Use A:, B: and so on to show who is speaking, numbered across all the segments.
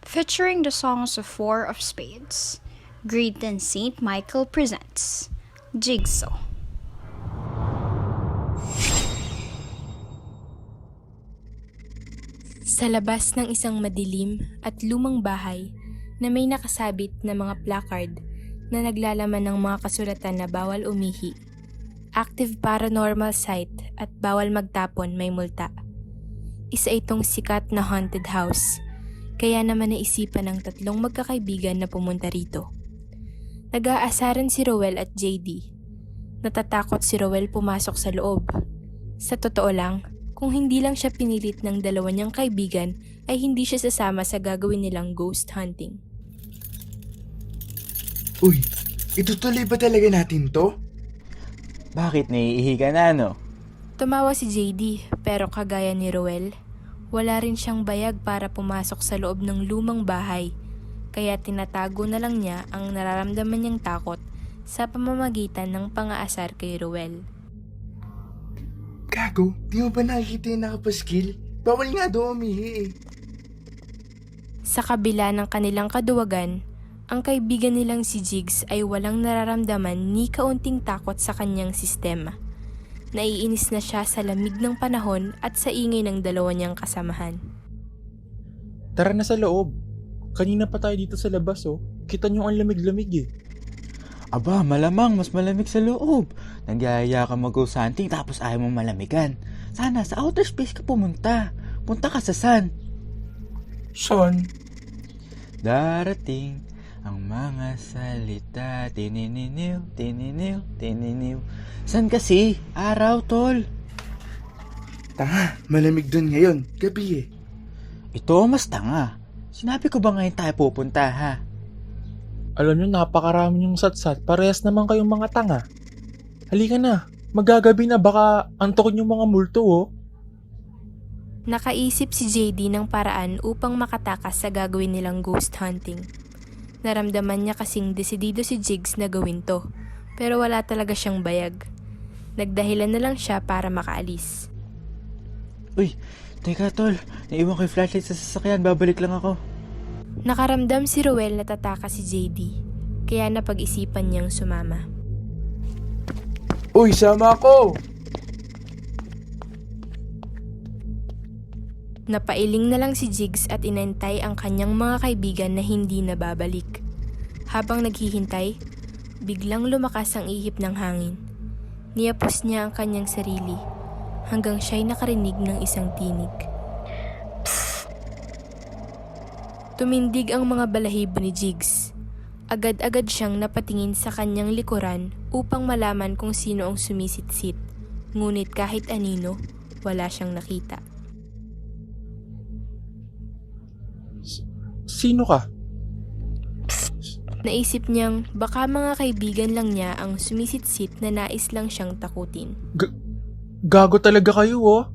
A: Featuring the songs of Four of Spades, Great and Saint Michael presents Jigsaw.
B: Sa labas ng isang madilim at lumang bahay na may nakasabit na mga placard na naglalaman ng mga kasulatan na bawal umihi, active paranormal site at bawal magtapon may multa. Isa itong sikat na haunted house, kaya naman naisipan ng tatlong magkakaibigan na pumunta rito. Nag-aasaran si Rowell at JD. Natatakot si Rowell pumasok sa loob. Sa totoo lang, kung hindi lang siya pinilit ng dalawa niyang kaibigan, ay hindi siya sasama sa gagawin nilang ghost hunting.
C: Uy, itutuloy ba talaga natin to?
D: Bakit naiihi ka na, no?
B: Tumawa si JD, pero kagaya ni Rowell, wala rin siyang bayag para pumasok sa loob ng lumang bahay, kaya tinatago na lang niya ang nararamdaman niyang takot sa pamamagitan ng pang-aasar kay Rowell.
C: Gago, di mo ba nakikita yung nakapaskil? Bawal nga daw umihi eh.
B: Sa kabila ng kanilang kaduwagan, ang kaibigan nilang si Jigs ay walang nararamdaman ni kaunting takot sa kanyang sistema. Naiinis na siya sa lamig ng panahon at sa ingay ng dalawa niyang kasamahan.
E: Tara na sa loob. Kanina pa tayo dito sa labas oh. Kita niyo ang lamig-lamig eh.
D: Aba, malamang mas malamig sa loob. Nagyayaya ka mag-ghost hunting tapos ayaw mong malamigan. Sana sa outer space ka pumunta. Punta ka sa sun.
C: Son?
D: Darating ang mga salita. Tininiw, tininiw, tininiw. San kasi? Araw, tol.
C: Tanga, malamig dun ngayon. Gabi eh.
D: Ito mas tanga. Sinabi ko ba ngayon tayo pupunta, ha?
E: Alam niyo, napakarami niyong satsat. Parehas naman kayong mga tanga. Halika na. Magagabi na, baka antokin yung mga multo oh.
B: Nakaisip si JD ng paraan upang makatakas sa gagawin nilang ghost hunting. Naramdaman niya kasing desidido si Jigs na gawin to, pero wala talaga siyang bayag. Nagdahilan na lang siya para makaalis.
D: Uy, teka tol. Naiwan ko yung flashlight sa sasakyan. Babalik lang ako.
B: Nakaramdam si Rowell na tataka si JD, kaya napag-isipan niyang sumama.
C: Uy, sama ako!
B: Napailing na lang si Jigs at inantay ang kanyang mga kaibigan na hindi nababalik. Habang naghihintay, biglang lumakas ang ihip ng hangin. Niyapos niya ang kanyang sarili hanggang siya'y nakarinig ng isang tinig. Tumindig ang mga balahibo ni Jigs. Agad-agad siyang napatingin sa kanyang likuran upang malaman kung sino ang sumisitsit. Ngunit kahit anino, wala siyang nakita.
E: Sino ka?
B: Naisip niyang baka mga kaibigan lang niya ang sumisitsit na nais lang siyang takutin.
E: Gago talaga kayo oh.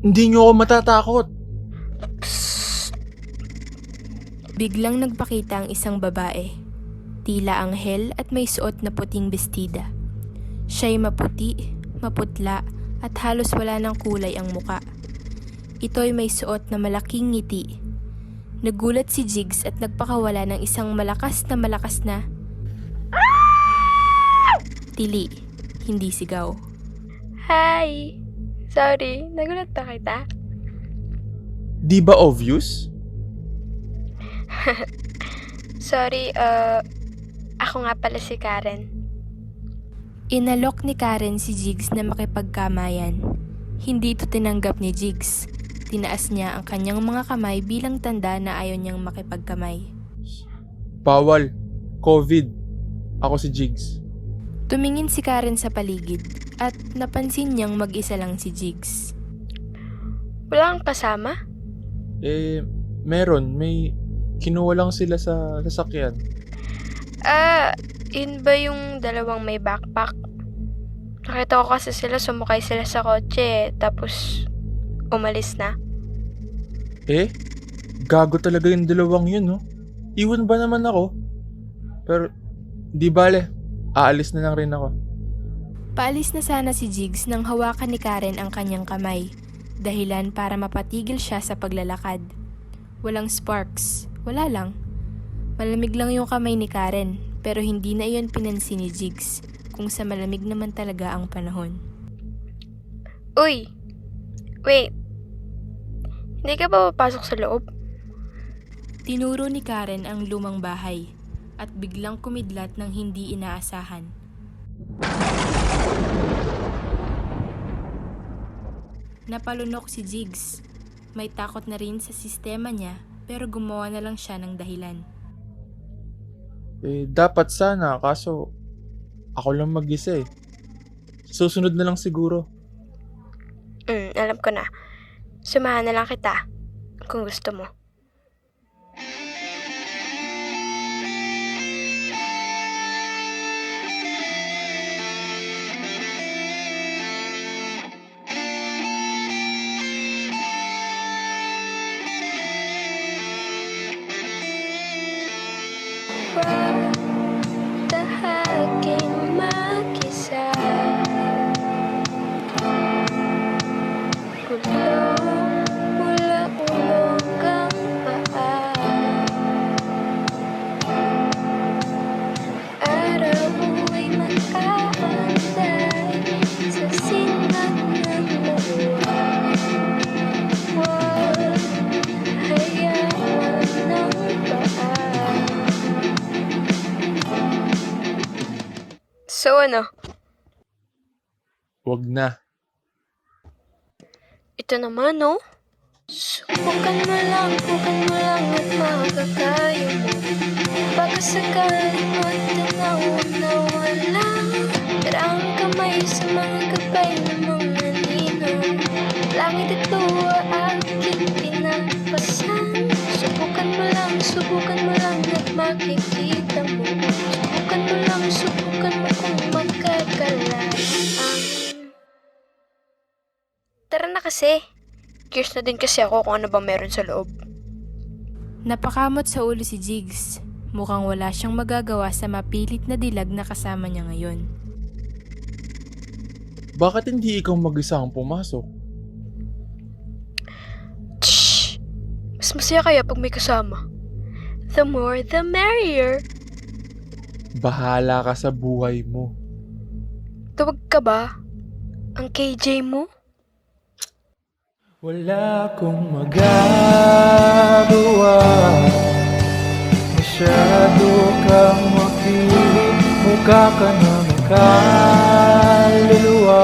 E: Hindi niyo ako matatakot.
B: Biglang nagpakita ang isang babae. Tila anghel at may suot na puting bestida. Siya'y maputi, maputla at halos wala ng kulay ang muka. Ito'y may suot na malaking ngiti. Nagulat si Jigs at nagpakawala ng isang malakas na tili, hindi sigaw.
F: Hi! Sorry, nagulat na kita.
E: Di ba obvious?
F: Sorry, ako nga pala si Karen.
B: Inalok ni Karen si Jigs na makipagkamayan. Hindi ito tinanggap ni Jigs. Tinaas niya ang kanyang mga kamay bilang tanda na ayaw niyang makipagkamay.
E: Bawal. COVID. Ako si Jigs.
B: Tumingin si Karen sa paligid at napansin niyang mag-isa lang si Jigs.
F: Wala kang kasama?
E: Meron. May kinuha lang sila sa sasakyan.
F: Yun ba yung dalawang may backpack? Nakita ko kasi sumakay sila sa kotse, tapos umalis na.
E: Gago talaga yung dalawang yun, no? Iwan ba naman ako? Pero, di bale. Aalis na lang rin ako.
B: Paalis na sana si Jigs nang hawakan ni Karen ang kanyang kamay, dahilan para mapatigil siya sa paglalakad. Walang sparks, wala lang. Malamig lang yung kamay ni Karen, pero hindi na iyon pinansin ni Jigs, kung sa malamig naman talaga ang panahon.
F: Uy! Wait! Hindi ka ba papasok sa loob?
B: Tinuro ni Karen ang lumang bahay at biglang kumidlat ng hindi inaasahan. Napalunok si Jigs. May takot na rin sa sistema niya pero gumawa na lang siya ng dahilan.
E: Dapat sana, kaso ako lang mag-isa eh. Susunod na lang siguro.
F: Alam ko na. Sumahan na lang kita kung gusto mo. Tahaging mag-isa, kulong mula ulong ang paa. Araw ay mag-aantay sa sinag ng luwa. Huwag hayaan ng paa. So ano?
E: Wag na.
F: Ito naman, no? Subukan mo lang at makakaya mo. Baka sakaling magtanaw na wala. Darang kamay sa mga gabay ng mga ninong. Langit at luwa aking pinapasan. Subukan mo lang at makikita mo. Subukan mo kung magkakalaan. Tara na kasi. Curious na din kasi ako kung ano bang meron sa loob.
B: Napakamot sa ulo si Jigs. Mukhang wala siyang magagawa sa mapilit na dilag na kasama niya ngayon.
E: Bakit hindi ikaw mag-isa ang pumasok?
F: Shh! Mas masaya kaya pag may kasama. The more, the merrier.
E: Bahala ka sa buhay mo.
F: Tawag ka ba? Ang KJ mo?
C: Wala akong magagawa. Masyado kang makilig. Mukha ka na ng kaluluwa.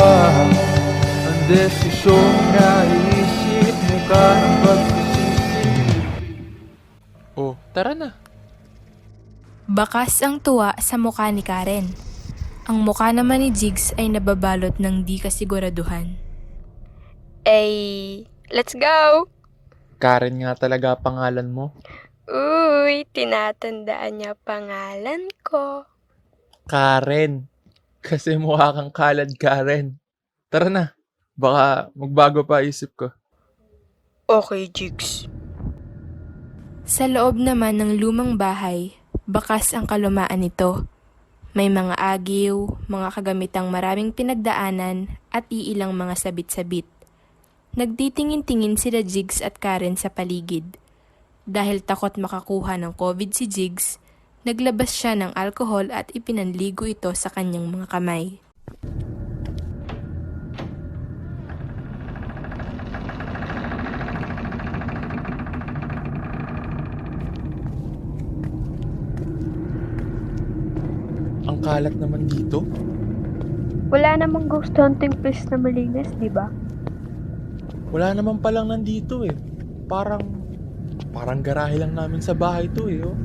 C: Ang desisyong naisip mo ka ng pagsisisi.
E: Oh, tara na.
B: Bakas ang tuwa sa mukha ni Karen. Ang mukha naman ni Jigs ay nababalot ng di kasiguraduhan.
F: Let's go!
E: Karen nga talaga pangalan mo.
F: Uy, tinatandaan niya pangalan ko.
E: Karen. Kasi mukha kang kalad, Karen. Tara na. Baka magbago pa isip ko.
F: Okay, Jigs.
B: Sa loob naman ng lumang bahay, bakas ang kalumaan nito. May mga agiw, mga kagamitang maraming pinagdaanan at iilang mga sabit-sabit. Nagtitingin-tingin sila Jigs at Karen sa paligid. Dahil takot makakuha ng COVID si Jigs, naglabas siya ng alkohol at ipinanligo ito sa kanyang mga kamay.
E: Ang kalat naman dito.
F: Wala namang ghost hunting place na malinis, di ba?
E: Wala naman palang nandito eh. Parang garahe lang namin sa bahay to eh. Oh.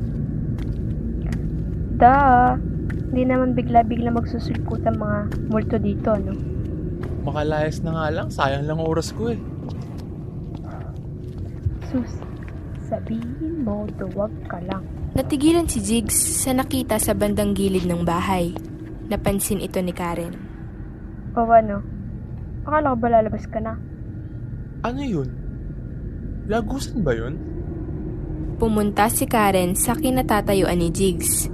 F: Hindi naman bigla-bigla magsusulput ang mga multo dito, no?
E: Makalayas na nga lang. Sayang lang oras ko eh.
F: Sus, sabihin mo, duwag ka lang.
B: Natigilan si Jigs sa nakita sa bandang gilid ng bahay. Napansin ito ni Karen.
F: O ano? Akala ko ba lalabas ka na?
E: Ano yun? Lagusan ba yun?
B: Pumunta si Karen sa kinatatayuan ni Jigs.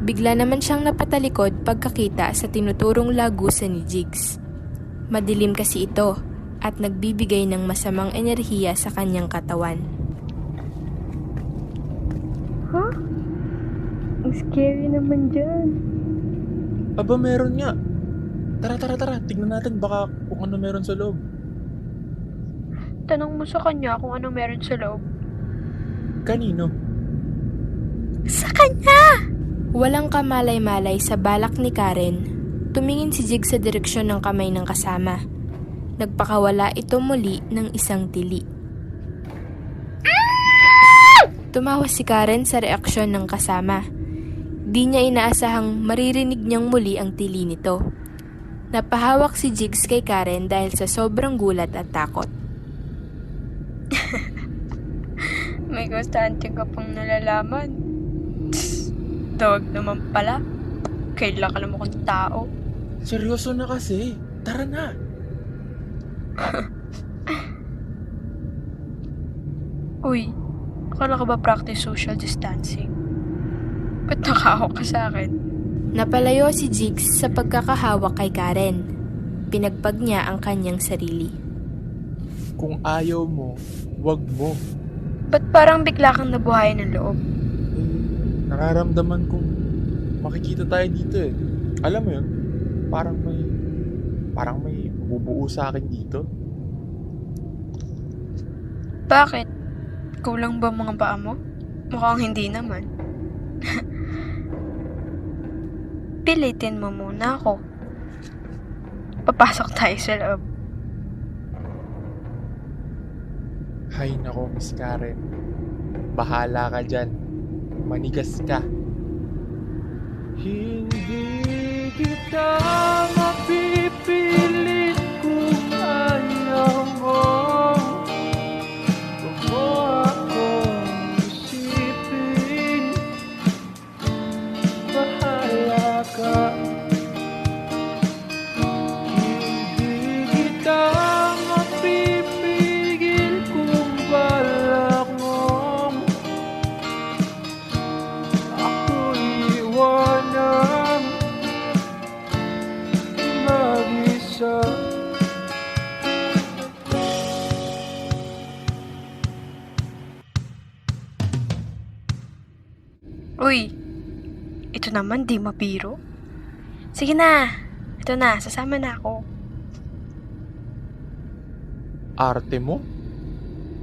B: Bigla naman siyang napatalikod pagkakita sa tinuturong lagusan ni Jigs. Madilim kasi ito at nagbibigay ng masamang enerhiya sa kanyang katawan.
F: Scary naman dyan.
E: Aba, meron nga. Tara. Tignan natin baka kung ano meron sa loob.
F: Tanong mo sa kanya kung ano meron sa loob.
E: Kanino?
F: Sa kanya!
B: Walang kamalay-malay sa balak ni Karen, tumingin si Jigs sa direksyon ng kamay ng kasama. Nagpakawala ito muli ng isang tili. Tumawa si Karen sa reaksyon ng kasama. Di niya inaasahang maririnig niyang muli ang tili nito. Napahawak si Jigs kay Karen dahil sa sobrang gulat at takot.
F: May gustante ka pang nalalaman. Dog naman pala. Kailan ka naman kong tao.
E: Seryoso na kasi. Tara na.
F: Uy, akala ka ba practice social distancing? Ba't nakahawak ka sa akin?
B: Napalayo si Jigs sa pagkakahawak kay Karen. Pinagpag niya ang kanyang sarili.
E: Kung ayaw mo, wag mo.
F: Ba't parang bigla kang nabuhayan ng loob?
E: Nararamdaman kong makikita tayo dito eh. Alam mo yun, parang may bubuo sa akin dito.
F: Bakit? Kulang ba mga paa mo? Mukhang hindi naman. Pilitin mo muna ako. Papasok tayo sa loob.
E: Hay nako, Miss Karen. Bahala ka dyan. Manigas ka.
C: Hindi kita mapipilit kung ayaw mo. Huwag mo akong isipin. Bahala ka. Hindi kita mapipigil kung balak mong ako'y iwanan mag-isa.
F: Uy, ito naman di mabiro. Sige na, ito na, sasama na ako.
E: Arte mo?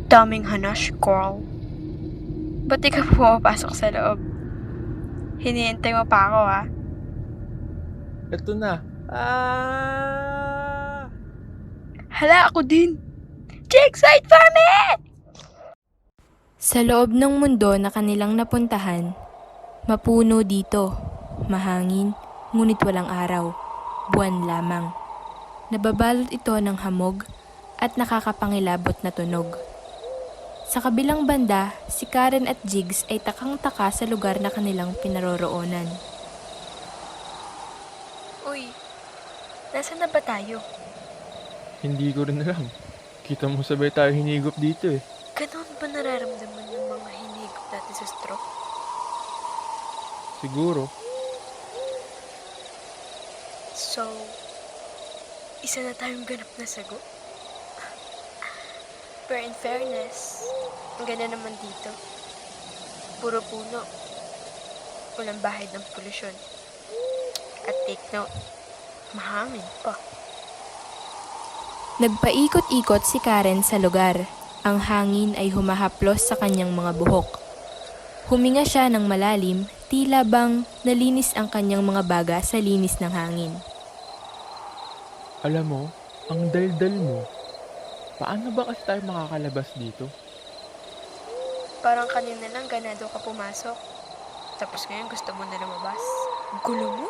F: Daming hanash, Carl. Ba't di ka pumapasok sa loob? Hinihintay mo pa ako, ha?
E: Ito na.
F: Hala, ako din! Jigs, wait for me!
B: Sa loob ng mundo na kanilang napuntahan, mapuno dito, mahangin, ngunit walang araw, buwan lamang. Nababalot ito ng hamog at nakakapangilabot na tunog. Sa kabilang banda, si Karen at Jigs ay takang-taka sa lugar na kanilang pinaroroonan.
F: Uy, nasaan na ba tayo?
E: Hindi ko rin alam. Kita mo sabay tayo hinigop dito eh.
F: Ganon ba nararamdaman ng mga hinigop natin sa stroke?
E: Siguro.
F: So, isa na tayong ganap na sagot? Pero in fairness, ang ganda naman dito. Puro puno. Walang bahid ng polusyon. At take note, mahangin pa.
B: Nagpaikot-ikot si Karen sa lugar. Ang hangin ay humahaplos sa kanyang mga buhok. Huminga siya ng malalim, tila bang nalinis ang kanyang mga baga sa linis ng hangin.
E: Alam mo, ang daldal mo. Paano ba kasi tayo makakalabas dito?
F: Parang kanina lang ganado ka pumasok. Tapos ngayon gusto mo na lumabas. Ang gulo mo?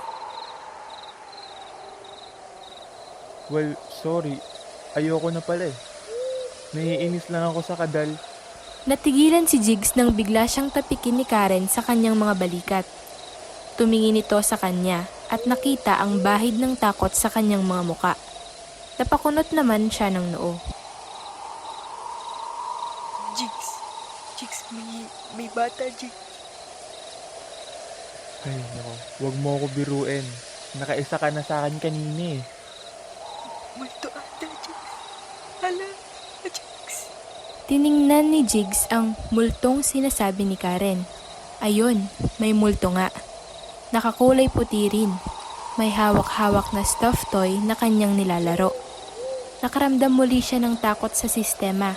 E: Well, sorry. Ayoko na pala eh. Naiinis lang ako sa kadal.
B: Natigilan si Jigs nang bigla siyang tapikin ni Karen sa kanyang mga balikat. Tumingin ito sa kanya at nakita ang bahid ng takot sa kanyang mga muka. Napakunot naman siya ng noo.
F: Jigs, may bata, Jigs.
E: Ay, nako. Huwag mo ako biruin. Nakaisa ka na sa akin kanina eh.
F: Multo ata, Jigs. Hala, Jigs.
B: Tiningnan ni Jigs ang multong sinasabi ni Karen. Ayun, may multo nga. Nakakulay puti rin. May hawak-hawak na stuffed toy na kanyang nilalaro. Nakaramdam muli siya ng takot sa sistema.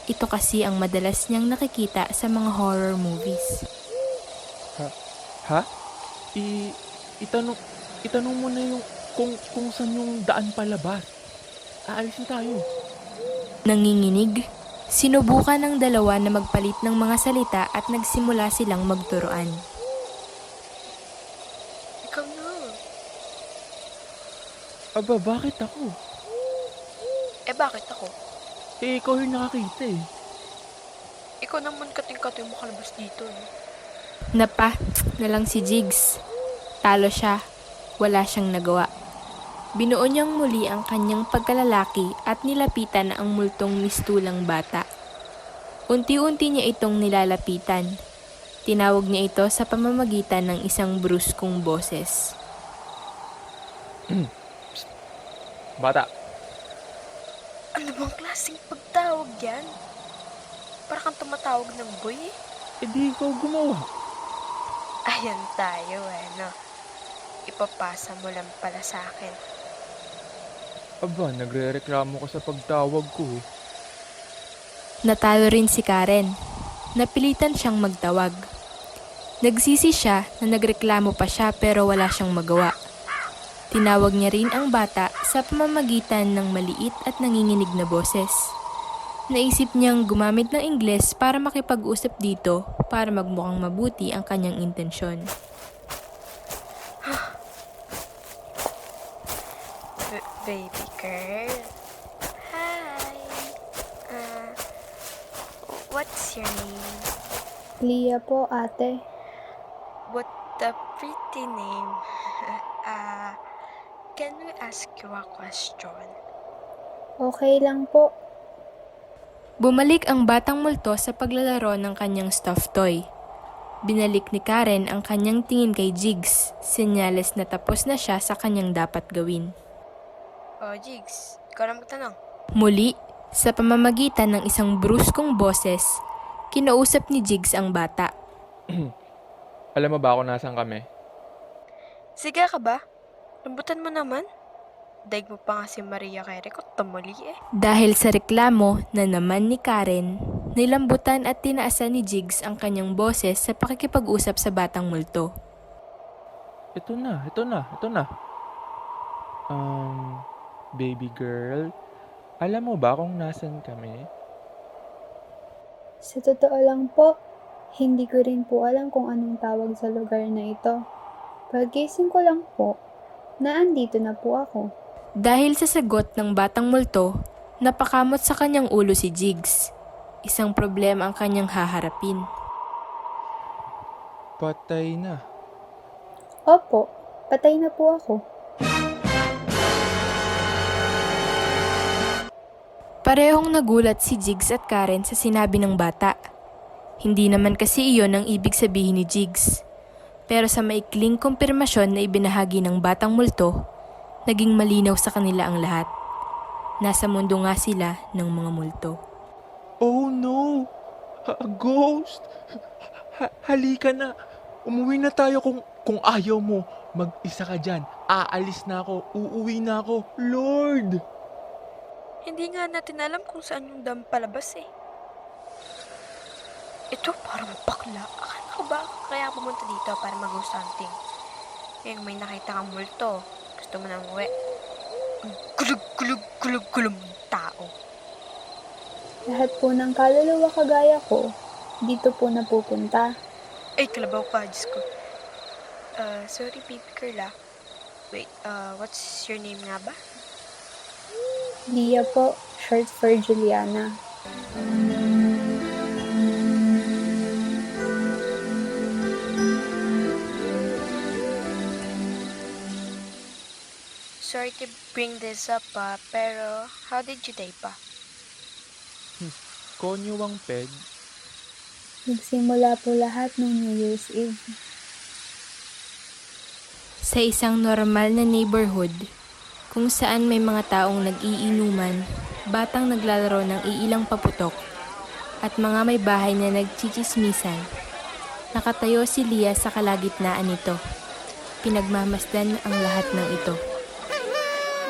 B: Ito kasi ang madalas niyang nakikita sa mga horror movies.
E: Ha? Itanong mo na yung kung saan yung daan palabas. Aalis na tayo.
B: Nanginginig, sinubukan ng dalawa na magpalit ng mga salita at nagsimula silang magturuan.
F: Ikaw na.
E: Aba, bakit ako?
F: Bakit ako?
E: Ikaw yung nakakita eh.
F: Ikaw naman kating-kating makalabas dito.
B: Napa na lang si Jigs. Talo siya. Wala siyang nagawa. Binuo niyang muli ang kanyang pagkalalaki at nilapitan ang multong mistulang bata. Unti-unti niya itong nilalapitan. Tinawag niya ito sa pamamagitan ng isang bruskong boses.
E: Bata.
F: Ano bang klaseng pagtawag yan? Para kang tumatawag ng boy eh.
E: Di ikaw gumawa.
F: Ayan tayo no? Ipapasa mo lang pala sa akin.
E: Aba, nagre-reklamo ka sa pagtawag ko eh.
B: Natalo rin si Karen. Napilitan siyang magtawag. Nagsisi siya na nagreklamo pa siya pero wala siyang magawa. Tinawag niya rin ang bata sa pamamagitan ng maliit at nanginginig na boses. Naisip niyang gumamit ng Ingles para makipag-usap dito para magmukhang mabuti ang kanyang intensyon.
F: Baby girl. Hi. What's your name?
G: Leah po, ate.
F: What a pretty name. Can we ask you a question?
G: Okay lang po.
B: Bumalik ang batang multo sa paglalaro ng kanyang stuffed toy. Binalik ni Karen ang kanyang tingin kay Jigs, senyales na tapos na siya sa kanyang dapat gawin.
F: Oh, Jigs, ikaw na magtanong.
B: Muli, sa pamamagitan ng isang bruskong boses, kinausap ni Jigs ang bata.
E: Alam mo ba kung nasaan kami?
F: Siga ka ba? Lambutan mo naman. Daig mo pa nga si Maria Carey ko, tumuli eh.
B: Dahil sa reklamo na naman ni Karen, nilambutan at tinaasan ni Jigs ang kanyang boses sa pakikipag-usap sa batang multo.
E: Ito na. Baby girl, alam mo ba kung nasan kami?
G: Sa totoo lang po, hindi ko rin po alam kung anong tawag sa lugar na ito. Pagkising ko lang po, naandito na po ako.
B: Dahil sa sagot ng batang multo, napakamot sa kanyang ulo si Jigs. Isang problema ang kanyang haharapin.
E: Patay na.
G: Opo, patay na po ako.
B: Parehong nagulat si Jigs at Karen sa sinabi ng bata. Hindi naman kasi iyon ang ibig sabihin ni Jigs. Pero sa maikling kumpirmasyon na ibinahagi ng batang multo, naging malinaw sa kanila ang lahat. Nasa mundo nga sila ng mga multo.
E: Oh no! A ghost! Halika na! Umuwi na tayo kung ayaw mo. Mag-isa ka dyan. Aalis na ako. Uuwi na ako. Lord!
F: Hindi nga natin alam kung saan yung dam palabas eh. Ito parang bakla. Akala ko ba kaya pumunta dito para mag-ghost hunting? Ngayong may nakita kang multo. Gusto mo nang uwi. Gulog ng tao.
G: Lahat po ng kaluluwa kagaya ko, dito po napupunta.
F: Ay, kalabaw ka, Diyos ko. Sorry, baby girl Wait, what's your name nga ba?
G: Leah po, short for Juliana.
F: Sorry to bring this up pero how did you die pa?
E: Konyo ang peg.
G: Nagsimula po lahat noong New Year's Eve.
B: Sa isang normal na neighborhood, kung saan may mga taong nag-iinuman, batang naglalaro ng iilang paputok, at mga may bahay na nagchichismisan, nakatayo si Leah sa kalagitnaan nito. pinagmamasdan ang lahat ng ito.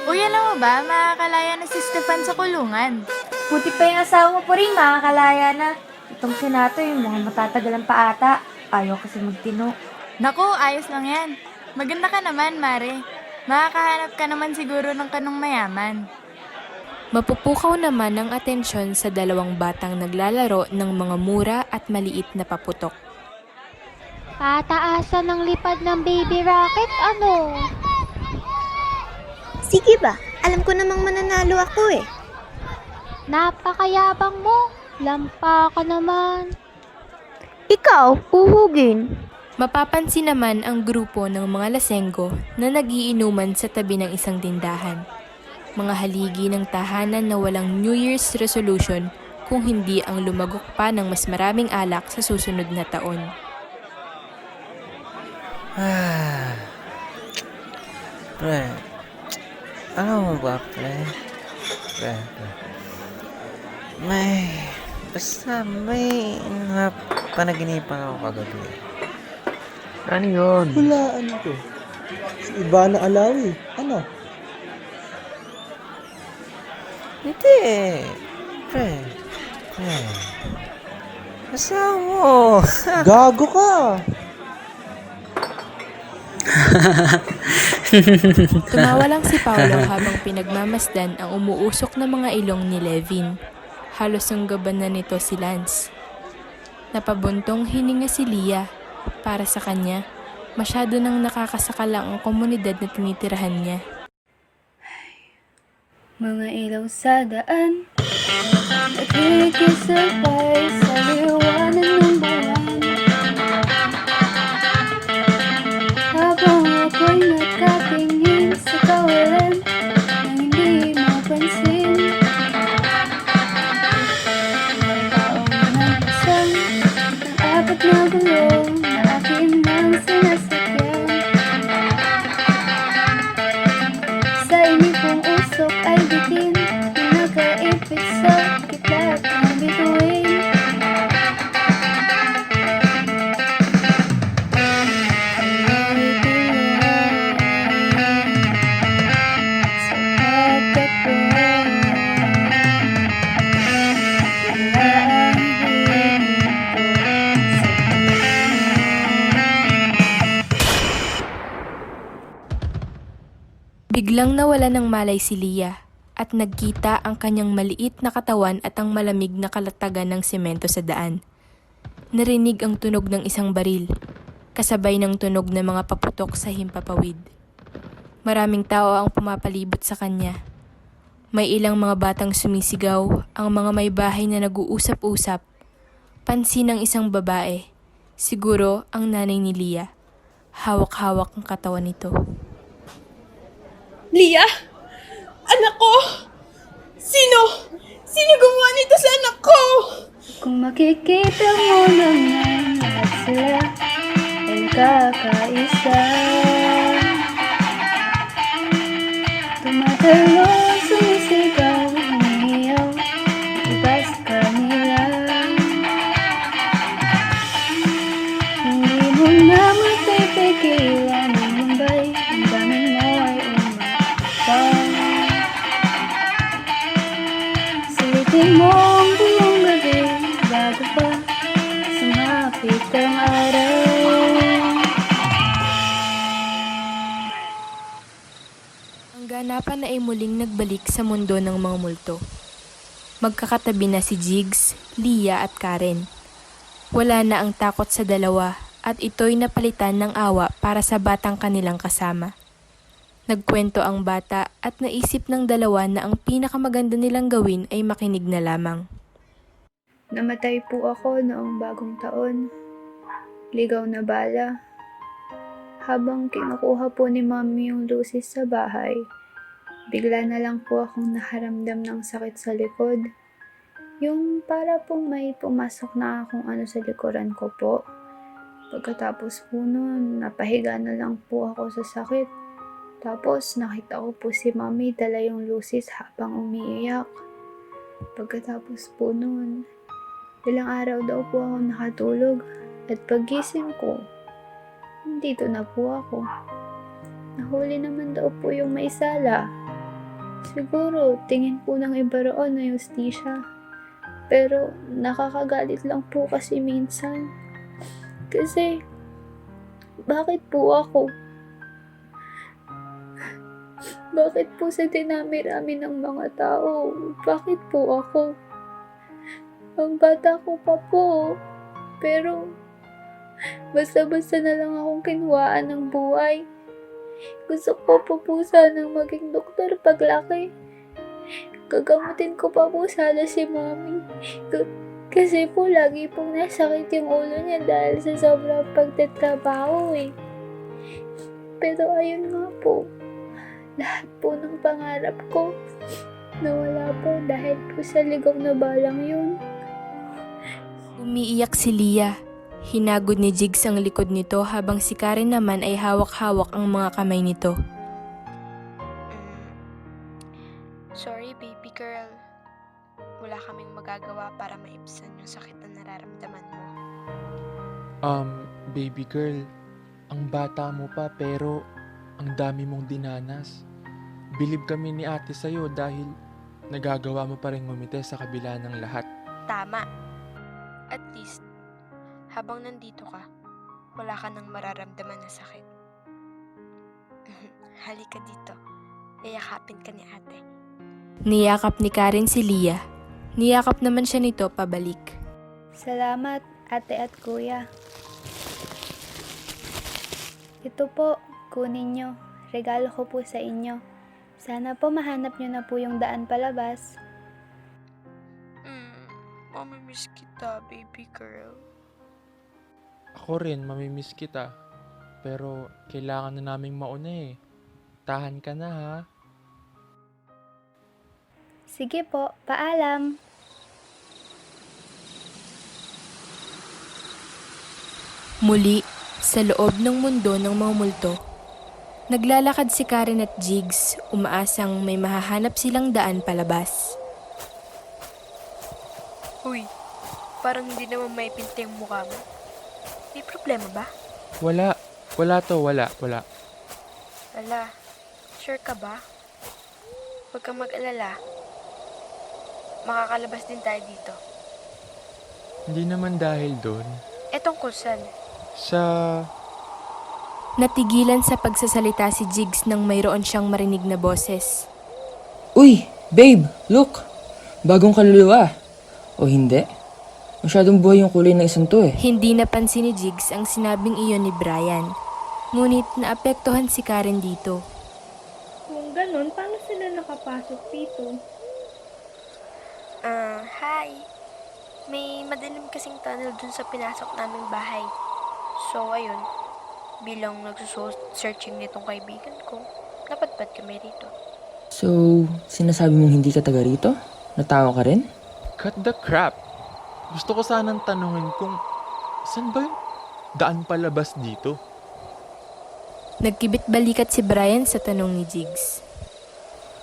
H: Uy, alam mo ba, makakalaya na si Stefan sa kulungan.
I: Buti pa yung asawa mo po rin, makakalaya na. Itong senato yung mga matatagalan pa ata. Ayaw kasi magtino.
H: Naku, ayos lang yan. Maganda ka naman, Mare. Makakahanap ka naman siguro ng kanong mayaman.
B: Mapupukaw naman ang atensyon sa dalawang batang naglalaro ng mga mura at maliit na paputok.
J: Pataasan ng lipad ng baby rocket, ano?
K: Sige ba? Alam ko namang mananalo ako eh.
J: Napakayabang mo. Lampa ka naman.
K: Ikaw, uhugin.
B: Mapapansin naman ang grupo ng mga lasenggo na nagiinuman sa tabi ng isang tindahan. Mga haligi ng tahanan na walang New Year's resolution kung hindi ang lumagok pa ng mas maraming alak sa susunod na taon.
L: Pre, alam mo ba, pre? Pre. May napanaginipan ako kagabi.
C: Ano yun?
D: Wala, ano to? Si Ivana Alawi. Ano?
L: Hindi, pre. Asawa mo.
D: Gago ka!
B: Tumawa lang si Paolo habang pinagmamasdan ang umuusok na mga ilong ni Levin. Halos ang gaban na nito si Lance. Napabuntong hininga si Lia. Para sa kanya, masyado nang nakakasakala ang komunidad na tinitirahan niya.
G: Mga ilaw sa daan, nakikisabay sa liwanag ng buwan. Habang ako'y nakatingin sa kawalan nang hindi mapansin. Mga taong nagpasang ng apat na gulong na akin nang sinasakyan. Sa inipong usok ay bitin na nakaipit sa kitlat ng bituin.
B: Biglang nawala ng malay si Lia at nagkita ang kanyang maliit na katawan at ang malamig na kalatagan ng semento sa daan. Narinig ang tunog ng isang baril, kasabay ng tunog ng mga paputok sa himpapawid. Maraming tao ang pumapalibot sa kanya. May ilang mga batang sumisigaw, ang mga may bahay na nag-uusap-usap. Pansin ng isang babae, siguro ang nanay ni Lia. Hawak-hawak ang katawan nito.
F: Lia! Anak ko! Sino? Sino gumawa nito sa anak ko?
G: Kung makikita mo naman lahat sila ay kakaisa. Tumatalo, sumisigaw, umiiyaw, iba sa kanila. Hindi mo na mapipigilan ang Mumbai, ang daming mo ay umakapang. Silipin mo ang buong gabi bago pa sumapit ang araw.
B: Ang ganapan na ay muling nagbalik sa mundo ng mga multo. Magkakatabi na si Jigs, Lia at Karen. Wala na ang takot sa dalawa at ito'y napalitan ng awa para sa batang kanilang kasama. Nagkwento ang bata at naisip ng dalawa na ang pinakamaganda nilang gawin ay makinig na lamang.
G: Namatay po ako noong bagong taon. Ligaw na bala. Habang kinukuha po ni Mami yung lusis sa bahay, bigla na lang po akong nakaramdam ng sakit sa likod. Yung para pong may pumasok na akong ano sa likuran ko po. Pagkatapos po nun, napahiga na lang po ako sa sakit. Tapos nakita ko po si Mami dala yung lusis habang umiiyak. Pagkatapos po nun, ilang araw daw po ako nakatulog at paggising ko, dito na po ako. Nahuli naman daw po yung may sala. Siguro, tingin po ng iba roon na justisya. Pero, nakakagalit lang po kasi minsan. Kasi, bakit po ako? Bakit po sa dinami-rami ng mga tao? Bakit po ako? Ang bata ko pa po. Pero, basta-basta na lang akong kinuhaan ng buhay. Gusto ko po sanang maging doktor paglaki. Gagamutin ko pa po sana si Mommy. Kasi po lagi pong nasakit yung ulo niya dahil sa sobrang pagtatrabaho eh. Pero ayun nga po, lahat po ng pangarap ko nawala po dahil po sa ligaw na balang yun.
B: Umiiyak si Leah. Hinagod ni Jigs ang likod nito habang si Karen naman ay hawak-hawak ang mga kamay nito.
F: Sorry, baby girl. Wala kaming magagawa para maibsan yung sakit na nararamdaman mo.
E: Baby girl, ang bata mo pa pero ang dami mong dinanas. Bilib kami ni ate sa'yo dahil nagagawa mo pa rin ngumiti sa kabila ng lahat.
F: Tama. At least, habang nandito ka, wala ka nang mararamdaman na sakit. Halika dito. Yayakapin ka ni ate.
B: Niyakap ni Karen si Leah. Niyakap naman siya nito pabalik.
G: Salamat, ate at kuya. Ito po, kunin nyo. Regalo ko po sa inyo. Sana po mahanap nyo na po yung daan palabas.
F: Mamimiss kita, baby girl.
E: Ako rin, mamimiss kita. Pero kailangan na naming mauna eh. Tahan ka na ha.
G: Sige po, paalam.
B: Muli, sa loob ng mundo ng mga multo, naglalakad si Karen at Jigs, umaasang may mahahanap silang daan palabas.
F: Uy, parang hindi naman maipinta yung mukha mo. May problema ba?
E: Wala. Wala.
F: Ala, sure ka ba? Huwag kang mag-alala. Makakalabas din tayo dito.
E: Hindi naman dahil doon.
F: Tungkol saan?
E: Sa...
B: Natigilan sa pagsasalita si Jigs nang mayroon siyang marinig na boses.
M: Uy, babe, look! Bagong kaluluwa. O hindi? Masyadong buhay yung kulay ng isang to eh.
B: Hindi napansin ni Jigs ang sinabing iyon ni Brian. Ngunit naapektuhan si Karen dito.
G: Kung ganun, paano sila nakapasok dito?
F: Hi. May madilim kasing tunnel dun sa pinasok naming bahay. So, ayun. Bilang nagsusearching nitong kaibigan ko, napadpad kami rito.
M: So, sinasabi mong hindi ka taga rito? Natao ka rin?
E: Cut the crap. Gusto ko sanang tanungin kung saan ba yung daan palabas dito?
B: Nagkibit-balikat si Brian sa tanong ni Jigs.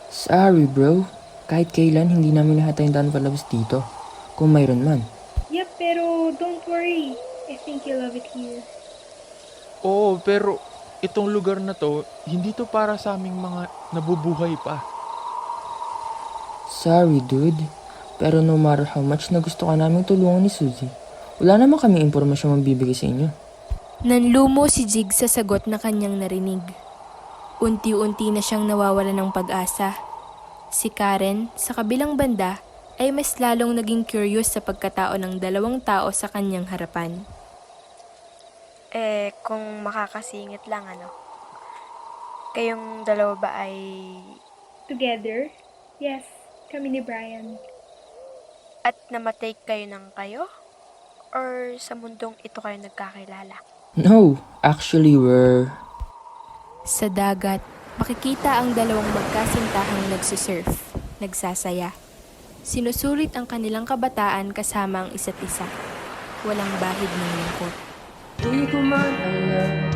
M: Sorry bro. Kahit kailan hindi namin lahat tayong daan palabas dito. Kung mayroon man.
G: Yep, pero don't worry. I think you love it here.
E: Oo, pero itong lugar na to, hindi to para sa aming mga nabubuhay pa.
M: Sorry dude. Pero no matter how much na gusto ka naming tulungan ni Suzy, wala naman kaming impormasyong mabibigay sa inyo.
B: Nanlumo si Jigs sa sagot na kanyang narinig. Unti-unti na siyang nawawala ng pag-asa. Si Karen, sa kabilang banda, ay mas lalong naging curious sa pagkatao ng dalawang tao sa kanyang harapan.
F: Kung makakasingit lang, Kayong dalawa ba ay...
G: Together? Yes, kami ni Brian.
F: At namatay kayo ng kayo? Or sa mundong ito kayo nagkakilala?
M: No, actually we're...
B: Sa dagat, makikita ang dalawang magkasintahang nagsusurf, nagsasaya. Sinusulit ang kanilang kabataan kasama ang isa't isa. Walang bahid ng lungkot.
N: Di ko man alam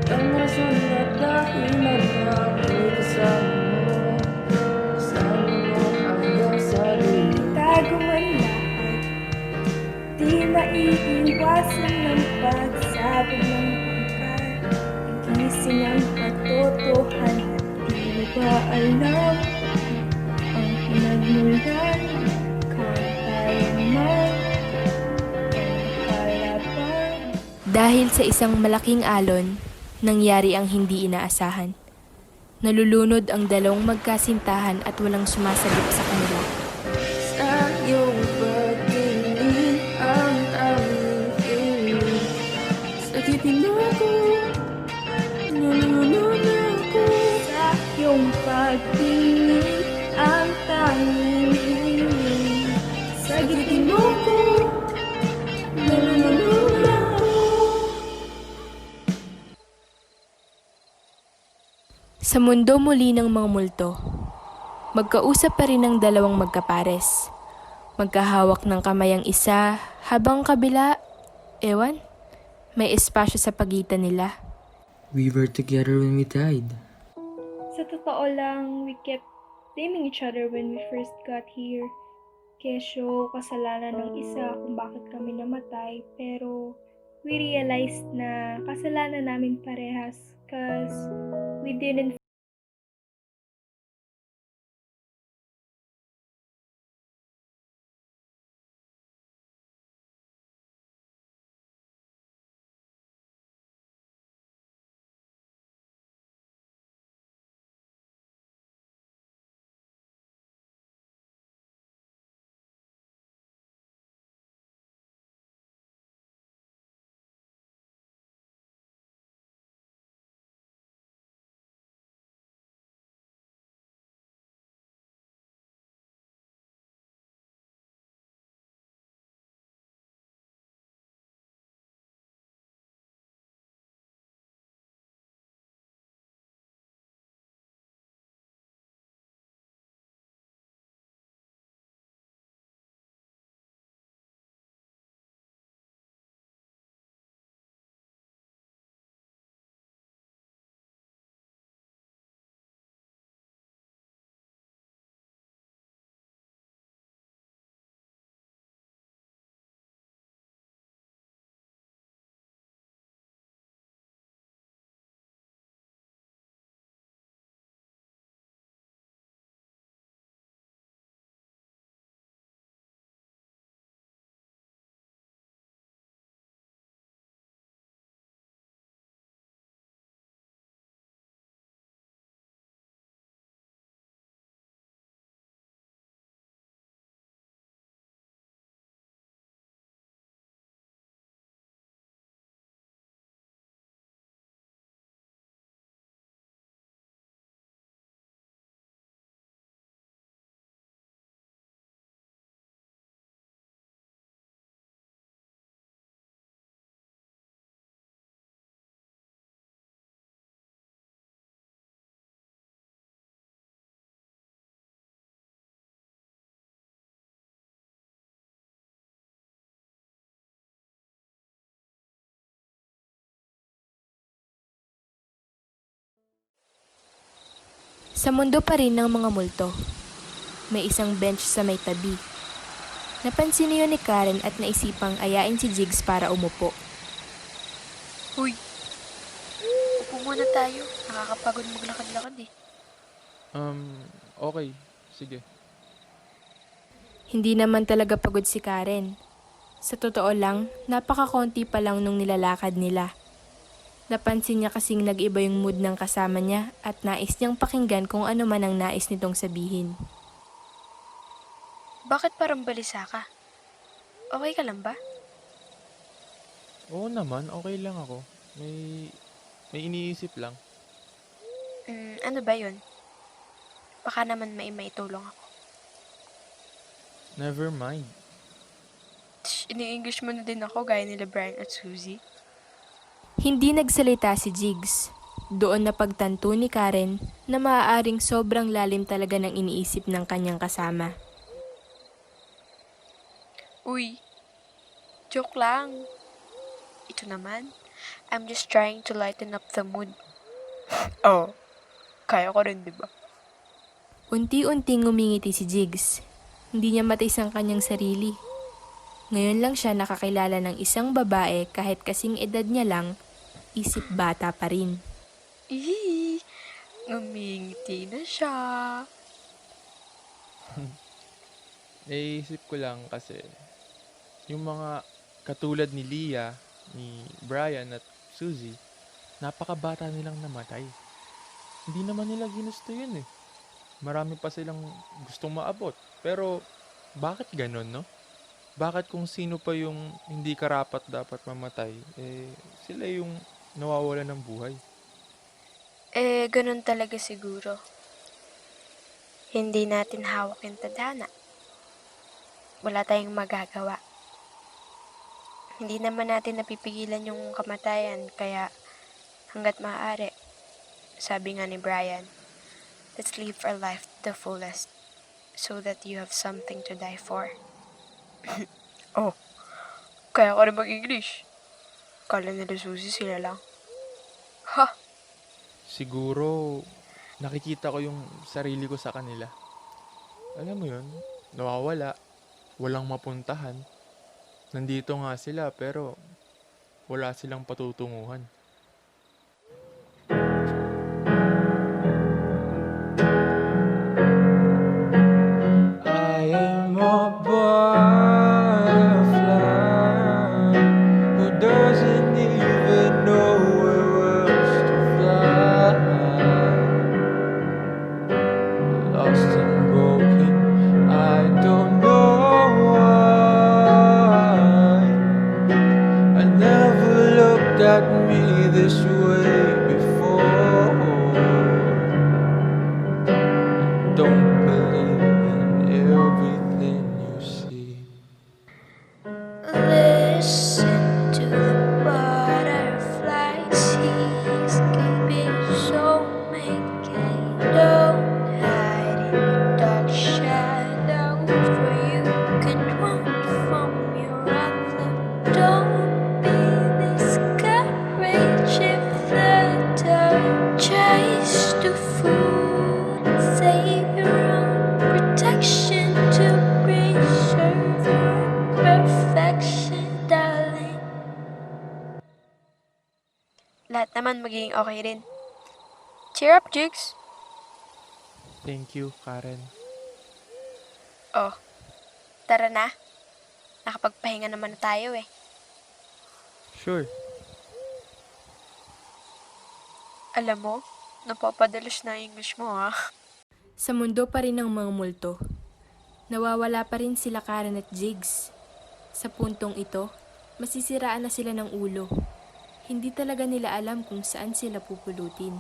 N: ang rason at dahilan na ako'y kasama mo. Kasama mo hanggang sa dulo.
G: Itago man lahat, di maiiwasan ng pagsabog ng pangkat. Gising ang patuloy. katotohanan. Di mo ba alam ang pinagmulan kahit tayo man ang kalaban?
B: Dahil sa isang malaking alon, nangyari ang hindi inaasahan. Nalulunod ang dalawang magkasintahan at walang sumasagot sa kanila.
N: Sa iyong pagtingin ang tanging piling. Sakitin ako, naluluna ako.
G: Sa iyong pagtingin ang tanging hiling.
N: Sakitin mo ko, naluluna ako.
B: Sa mundo muli ng mga multo, magkausap pa rin ang dalawang magkapares. Magkahawak ng kamay ang isa, habang kabila, ewan, may espasyo sa pagitan nila.
M: We were together when we died.
G: Sa totoo lang, we kept blaming each other when we first got here. Kesyo, kasalanan ng isa kung bakit kami namatay, pero we realized na kasalanan namin parehas cause we didn't.
B: Sa mundo pa rin ng mga multo, may isang bench sa may tabi. Napansin niyo ni Karen at naisipang ayain si Jigs para umupo.
F: Huy, upo muna tayo. Nakakapagod maglakad-lakad eh.
E: Okay. Sige.
B: Hindi naman talaga pagod si Karen. Sa totoo lang, napakakonti pa lang nung nilalakad nila. Napansin niya kasing nag-iba yung mood ng kasama niya at nais niyang pakinggan kung ano man ang nais nitong sabihin.
F: Bakit parang balisa ka? Okay ka lang ba?
E: Oo naman, okay lang ako. May iniisip lang.
F: Ano ba yun? Baka naman may maitulong ako.
E: Never mind.
F: Ini-English mo na din ako gaya nila Brian at Suzy.
B: Hindi nagsalita si Jigs. Doon na pagtanto ni Karen na maaaring sobrang lalim talaga ng iniisip ng kanyang kasama.
F: Uy, joke lang. Ito naman, I'm just trying to lighten up the mood. Oh, kaya ko rin, diba?
B: Unti-unting ngumingiti si Jigs. Hindi niya matiis ang kanyang sarili. Ngayon lang siya nakakilala ng isang babae kahit kasing edad niya lang, isip bata pa rin.
F: Ngumingiti na siya.
E: Naisip ko lang kasi yung mga katulad ni Leah, ni Brian at Suzy, napakabata nilang namatay. Hindi naman nila ginusto yun eh. Marami pa silang gustong maabot. Pero bakit ganon, no? Bakit kung sino pa yung hindi karapat dapat mamatay, sila yung nawawala ng buhay?
F: Ganun talaga siguro. Hindi natin hawak yung tadhana. Wala tayong magagawa. Hindi naman natin napipigilan yung kamatayan, kaya hanggat maaari, sabi nga ni Brian, let's live our life to the fullest so that you have something to die for. Oh, kaya ko rin mag-English. Kala nila Suzy sila lang. Ha!
E: Siguro, nakikita ko yung sarili ko sa kanila. Alam mo yun, nawawala, walang mapuntahan. Nandito nga sila pero wala silang patutunguhan.
C: I am a butterfly who doesn't even know where else to fly. Lost and broken, I don't know why. I never looked at me this way before. Don't believe in everything you see.
F: Listen to the butterflies, he's keeping so making. Don't hide in the dark shadows where you can run from your other. Don't be discouraged if the dark tries to fool. Save your own protection to preserve your perfection, darling. Lahat naman magiging okay rin. Cheer up, Jigs!
E: Thank you, Karen.
F: Oh, tara na. Nakapagpahinga naman na tayo eh.
E: Sure.
F: Alam mo, napapadalas na English mo ha.
B: Sa mundo pa rin ng mga multo, nawawala pa rin sila Karen at Jigs. Sa puntong ito, masisiraan na sila ng ulo. Hindi talaga nila alam kung saan sila pupulutin.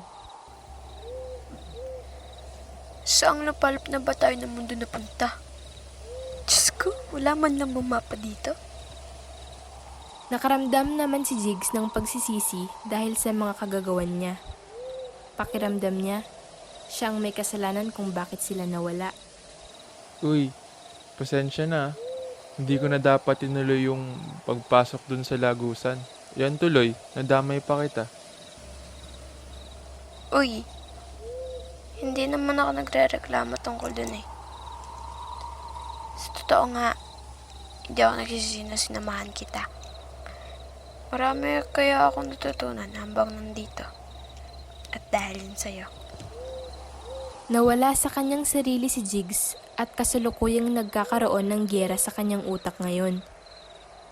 F: Saang napalap na ba tayo ng mundo napunta? Diyos ko, wala man lang bumapa dito.
B: Nakaramdam naman si Jigs ng pagsisisi dahil sa mga kagagawan niya. Pakiramdam niya, siya ang may kasalanan kung bakit sila nawala.
E: Uy, pasensya na. Hindi ko na dapat tinuloy yung pagpasok dun sa lagusan. Yan tuloy, nadamay pa kita.
F: Uy, hindi naman ako nagre-reklamo tungkol dun eh. Sa totoo nga, hindi ako nagsisisi na sinamahan kita. Marami kaya akong natutunan habang nandito. At dahil yun sa'yo.
B: Nawala sa kanyang sarili si Jigs at kasalukuyang nagkakaroon ng gyera sa kanyang utak ngayon.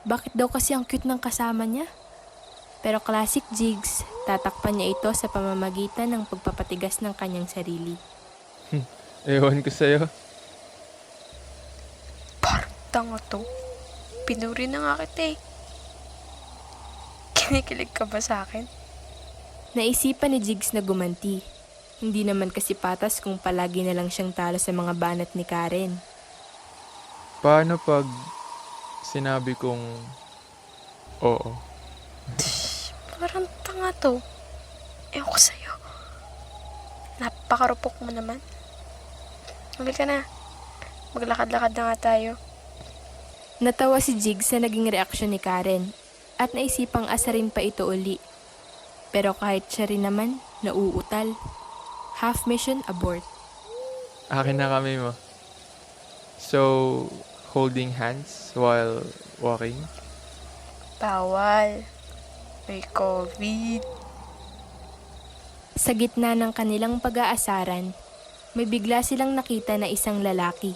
B: Bakit daw kasi ang cute ng kasama niya? Pero classic Jigs, tatakpan niya ito sa pamamagitan ng pagpapatigas ng kanyang sarili.
E: Ewan ko sa'yo.
F: Parang tanga to. Pinuri na nga kita eh. Kinikilig ka ba sa akin?
B: Naisipan ni Jigs na gumanti. Hindi naman kasi patas kung palagi na lang siyang talo sa mga banat ni Karen.
E: Paano pag sinabi kong oo?
F: Parang tanga to. Ewan ko sa'yo. Napakarupok mo naman. Halika na. Maglakad-lakad na nga tayo.
B: Natawa si Jigs sa naging reaksyon ni Karen at naisipang asarin pa ito uli. Pero kahit siya rin naman, nauutal. Half mission abort.
E: Akin na kami mo. So, holding hands while walking?
F: Bawal. May COVID.
B: Sa gitna ng kanilang pag-aasaran, may bigla silang nakita na isang lalaki.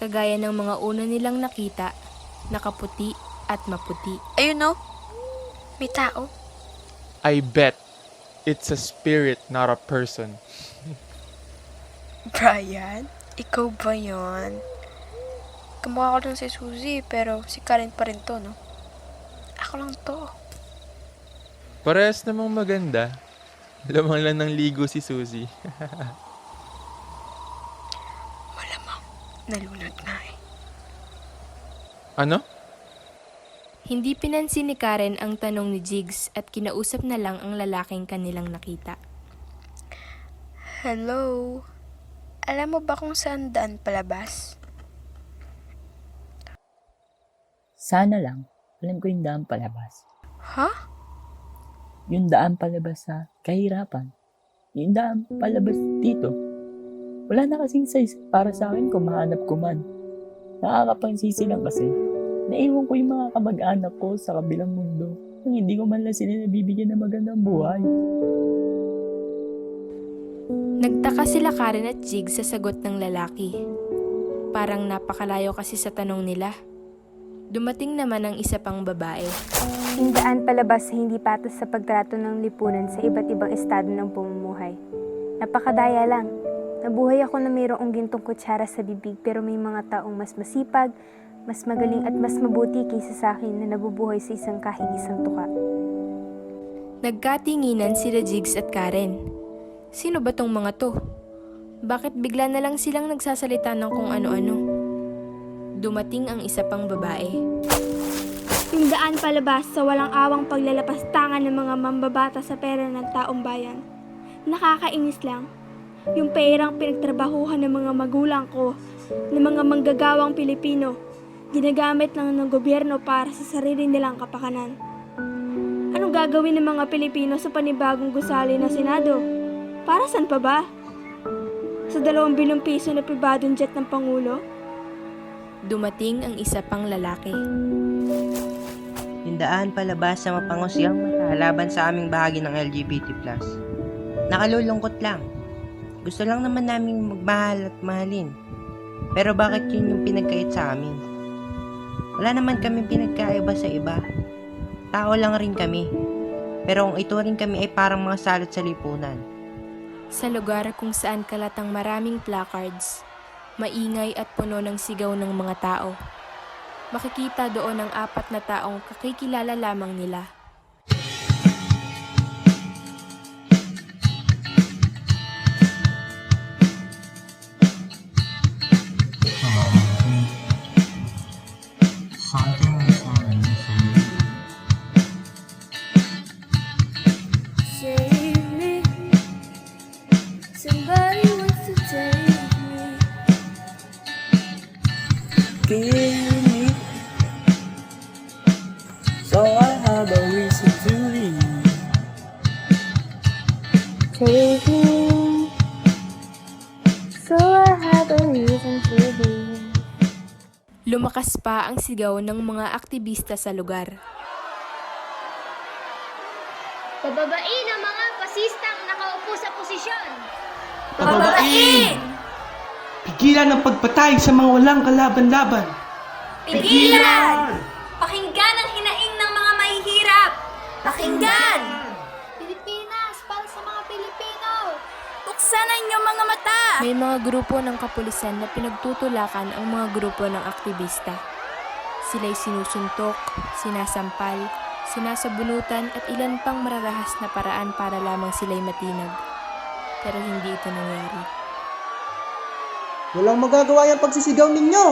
B: Kagaya ng mga una nilang nakita, nakaputi at maputi.
F: Ayun no, may tao.
E: I bet it's a spirit, not a person.
F: Brian, ikaw ba yun? Kamukha ko dun si Suzy, pero si Karen pa rin to, no? Ako lang to.
E: Parehas namang maganda. Lamang lang ng ligo si Suzy.
F: Malamang, nalunod nga eh.
E: Ano?
B: Hindi pinansin ni Karen ang tanong ni Jigs at kinausap na lang ang lalaking kanilang nakita.
F: Hello? Alam mo ba kung saan daan palabas?
O: Sana lang, alam ko yung daan palabas.
F: Ha?
O: Yung daan palabas sa kahirapan. Yung daan palabas dito. Wala na kasing size para sa akin kung mahanap ko man. Nakakapangsisi lang kasi. Naiwan ko yung mga kamag-anak ko sa kabilang mundo nang hindi ko man lang sila nabibigyan ng magandang buhay.
B: Nagtaka sila Karen at Jigs sa sagot ng lalaki. Parang napakalayo kasi sa tanong nila. Dumating naman ang isa pang babae.
P: Yung daan palabas sa hindi patas sa pagtrato ng lipunan sa iba't ibang estado ng pamumuhay. Napakadaya lang. Nabuhay ako na mayroong gintong kutsara sa bibig pero may mga taong mas masipag, mas magaling at mas mabuti kaysa sa akin na nabubuhay sa isang kahigisang tuka.
B: Nagkatinginan sila Jigs at Karen. Sino ba tong mga to? Bakit bigla na lang silang nagsasalita ng kung ano-ano? Dumating ang isa pang babae.
Q: Yung daan palabas sa walang awang paglalapastangan ng mga mambabata sa pera ng taong bayan. Nakakainis lang. Yung perang pinagtrabahuhan ng mga magulang ko, ng mga manggagawang Pilipino, ginagamit lang ng gobyerno para sa sarili nilang kapakanan. Anong gagawin ng mga Pilipino sa panibagong gusali na Senado? Para saan pa ba? Sa 2 bilyong piso na pribadong jet ng Pangulo?
B: Dumating ang isa pang lalaki.
R: Yung daan palabas sa mapangusyang mata laban sa aming bahagi ng LGBT+. Nakalulungkot lang. Gusto lang naman naming magmahal at mahalin. Pero bakit yun yung pinagkait sa amin? Wala naman kami pinagkaiba sa iba. Tao lang rin kami. Pero kung ito rin kami ay parang mga salot sa lipunan.
B: Sa lugar kung saan kalatang maraming placards, maingay at puno ng sigaw ng mga tao. Makikita doon ang 4 na taong kakikilala lamang nila.
N: Save me. Somebody wants to take me.
O: Give me, so I have a reason to leave.
P: Take me, so I have a reason to be.
B: Lumakas pa ang sigaw ng mga aktivista sa lugar.
J: Pababain ang mga pasistang nakaupo sa posisyon!
S: Pababain! Pigilan ang pagpatay sa mga walang kalaban-laban!
J: Pigilan! Pakinggan ang hinaing ng mga mahihirap! Pakinggan! Pilipinas, para sa mga Pilipino! Buksan ang inyong mga mata!
B: May mga grupo ng kapulisan na pinagtutulakan ang mga grupo ng aktivista. Sila'y sinusuntok, sinasampal, sinasabunutan at ilan pang mararahas na paraan para lamang sila'y matinag. Pero hindi ito nangyari.
T: Walang magagawa yung pagsisigaw ninyo!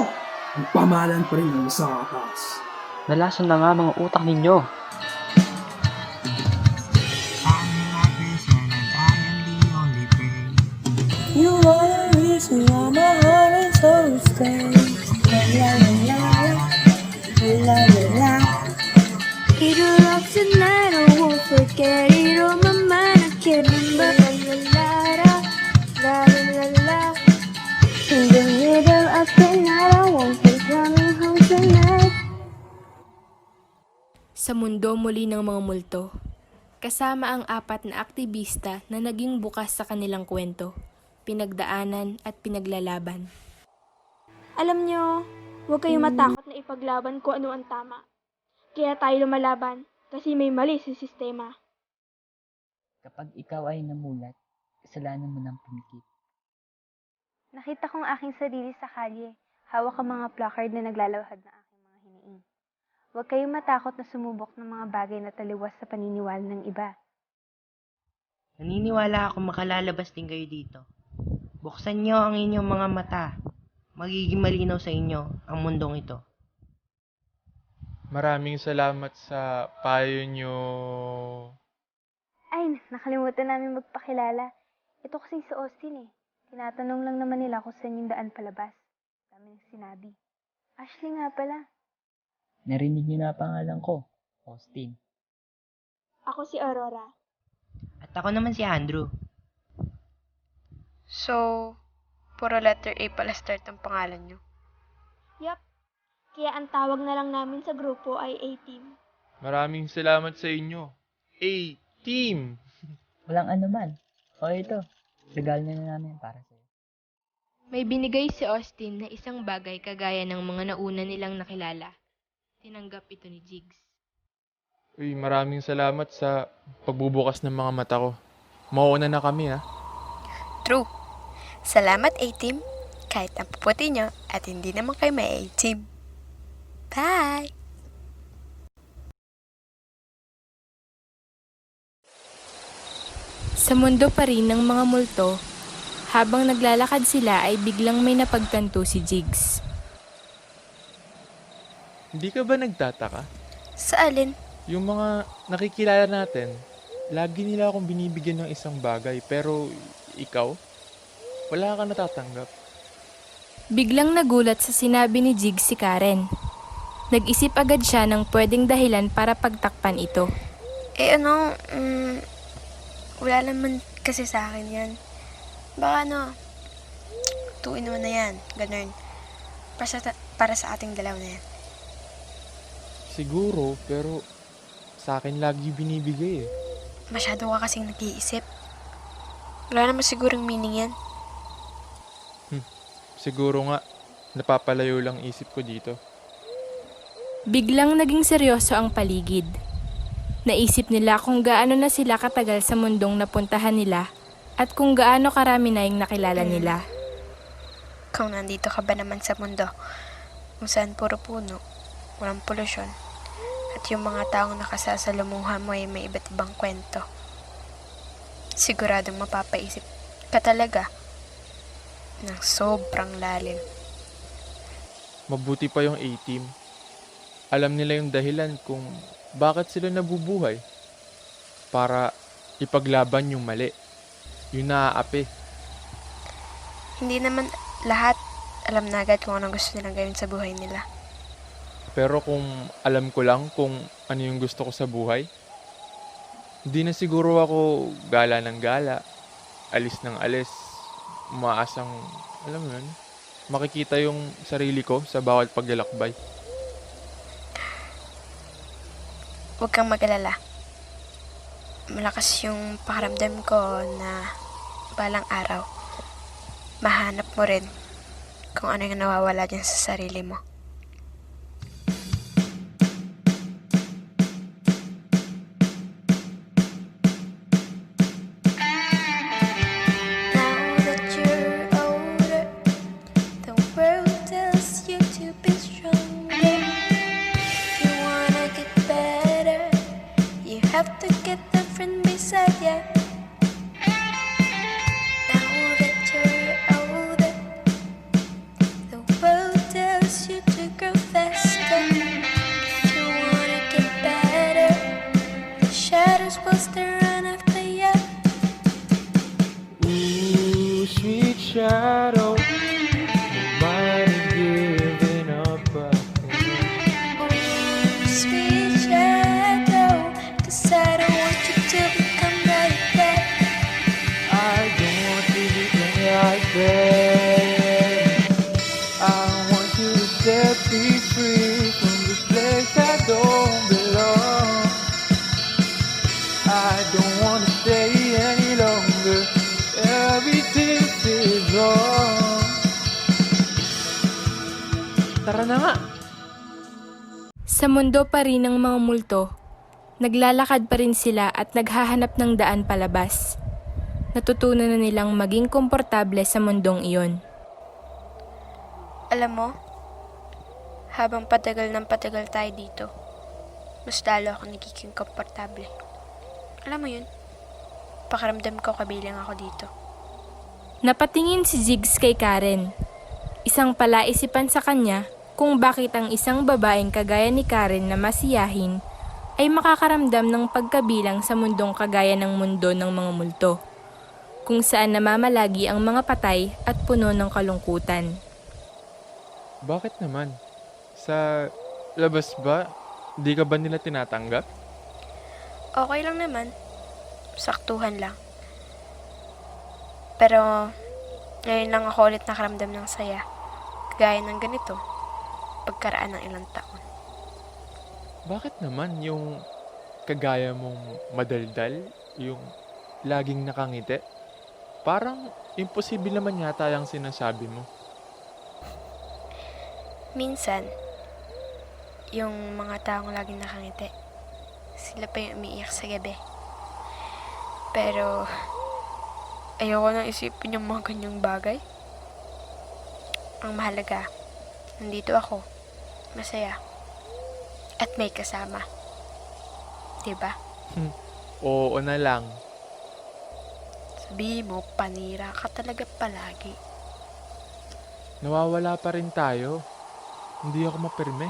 U: Ang pamahalaan pa rin ang sa atas.
V: Nalason na nga mga utak ninyo.
N: You are the reason why my heart is so strange. La la la la, la la la.
Q: Eat her up tonight, I won't forget it on my mind, I can't remember. La la la la, la la la. In the middle of the night, I won't be coming home tonight.
B: Sa mundo muli ng mga multo, kasama ang 4 na aktivista na naging bukas sa kanilang kwento, pinagdaanan at pinaglalaban.
Q: Alam nyo, huwag kayong matakot na ipaglaban kung ano ang tama. Kaya tayo lumalaban kasi may mali sa sistema.
O: Kapag ikaw ay namulat, kasalanan mo ng pinikit.
P: Nakita kong aking sarili sa kalye. Hawak ang mga placard na naglalawhad ng aking mga hiniing. Huwag kayong matakot na sumubok ng mga bagay na taliwas sa paniniwala ng iba.
R: Naniniwala ako makalalabas din kayo dito. Buksan niyo ang inyong mga mata. Magiging malinaw sa inyo ang mundong ito.
E: Maraming salamat sa payo nyo.
P: Ay, nakalimutan namin magpakilala. Ito kasing si Austin eh. Tinatanong lang naman nila kung saan yung daan palabas. Dami nang sinabi. Ashley nga pala.
O: Narinig niyo na pangalan ko, Austin.
Q: Ako si Aurora.
R: At ako naman si Andrew.
F: So, puro letter A pala start ang pangalan nyo.
Q: Yup. Kaya ang tawag na lang namin sa grupo ay A-Team.
E: Maraming salamat sa inyo. A-Team!
O: Walang anuman. O ito, regalo na namin para sa'yo.
B: May binigay si Austin na isang bagay kagaya ng mga nauna nilang nakilala. Tinanggap ito ni Jigs.
E: Uy, maraming salamat sa pagbubukas ng mga mata ko. Mauuna na kami ha.
F: True. Salamat A-Team. Kahit ang puputi nyo at hindi naman kayo may A-Team. Bye!
B: Sa mundo pa rin ng mga multo, habang naglalakad sila ay biglang may napagtanto si Jigs.
E: Hindi ka ba nagtataka?
F: Sa alin?
E: Yung mga nakikilala natin, lagi nila akong binibigyan ng isang bagay, pero ikaw, wala ka natatanggap.
B: Biglang nagulat sa sinabi ni Jigs si Karen. Nag-isip agad siya ng pwedeng dahilan para pagtakpan ito.
F: Wala naman kasi sa akin yan. Baka tuin naman na yan, ganun. Para sa ating dalaw na yan.
E: Siguro, pero sa akin lagi binibigay eh.
F: Masyado ka kasing nag-iisip. Wala naman sigurong meaning yan.
E: Siguro nga, napapalayo lang isip ko dito.
B: Biglang naging seryoso ang paligid. Naisip nila kung gaano na sila katagal sa mundong napuntahan nila at kung gaano karami na yung nakilala nila.
F: Kung nandito ka ba naman sa mundo, kung saan puro puno, walang polusyon, at yung mga taong nakasasalamuha mo ay may iba't ibang kwento, siguradong mapapaisip ka talaga ng sobrang lalim.
E: Mabuti pa yung A-Team. Alam nila yung dahilan kung bakit sila nabubuhay. Para ipaglaban yung mali. Yung naaapi.
F: Hindi naman lahat alam na agad kung anong gusto nilang gawin sa buhay nila.
E: Pero kung alam ko lang kung ano yung gusto ko sa buhay, hindi na siguro ako gala ng gala, alis ng alis, umaasang, alam mo yun, makikita yung sarili ko sa bawat paglalakbay.
F: Huwag kang mag-alala. Malakas yung pakiramdam ko na balang araw, mahanap mo rin kung ano yung nawawala dyan sa sarili mo. Now that you're older, the world tells you to be stronger. You wanna get better, you have to get a friend beside ya. Now that you're older, the world tells you to grow faster. You wanna get better, the shadows will still run after ya.
C: Ooh, sweet shadow, mind is giving up.
F: Sweet shadow, 'cause I don't want you to become like that.
C: I don't want to become like that. I want you to set me free from this place I don't belong.
E: I don't wanna stay any longer. Everything is wrong. Tara na nga.
B: Sa mundo pa rin ng mga multo, naglalakad pa rin sila at naghahanap ng daan palabas. Natutunan na nilang maging komportable sa mundong iyon.
F: Alam mo, habang patagal ng patagal tayo dito, mas lalo ako nagiging komportable. Alam mo yun, pakiramdam ko kabilang ako dito.
B: Napatingin si Jigs kay Karen. Isang palaisipan sa kanya kung bakit ang isang babaeng kagaya ni Karen na masiyahin ay makakaramdam ng pagkabilang sa mundong kagaya ng mundo ng mga multo, kung saan namamalagi ang mga patay at puno ng kalungkutan.
E: Bakit naman? Sa labas ba? Di ka ba nila tinatanggap?
F: Okay lang naman. Saktuhan lang. Pero, ngayon lang ako ulit nakaramdam ng saya. Gaya ng ganito, pagkaraan ng ilang taon.
E: Bakit naman yung kagaya mong madaldal, yung laging nakangiti? Parang imposible naman yata yung sinasabi mo.
F: Minsan, yung mga taong laging nakangiti, sila pa yung umiiyak sa gabi. Pero, ayoko nang isipin yung mga ganyang bagay. Ang mahalaga, nandito ako, masaya, at may kasama. Diba?
E: Oo na lang.
F: Sabihin mo, panira ka talaga palagi.
E: Nawawala pa rin tayo. Hindi ako mapirme.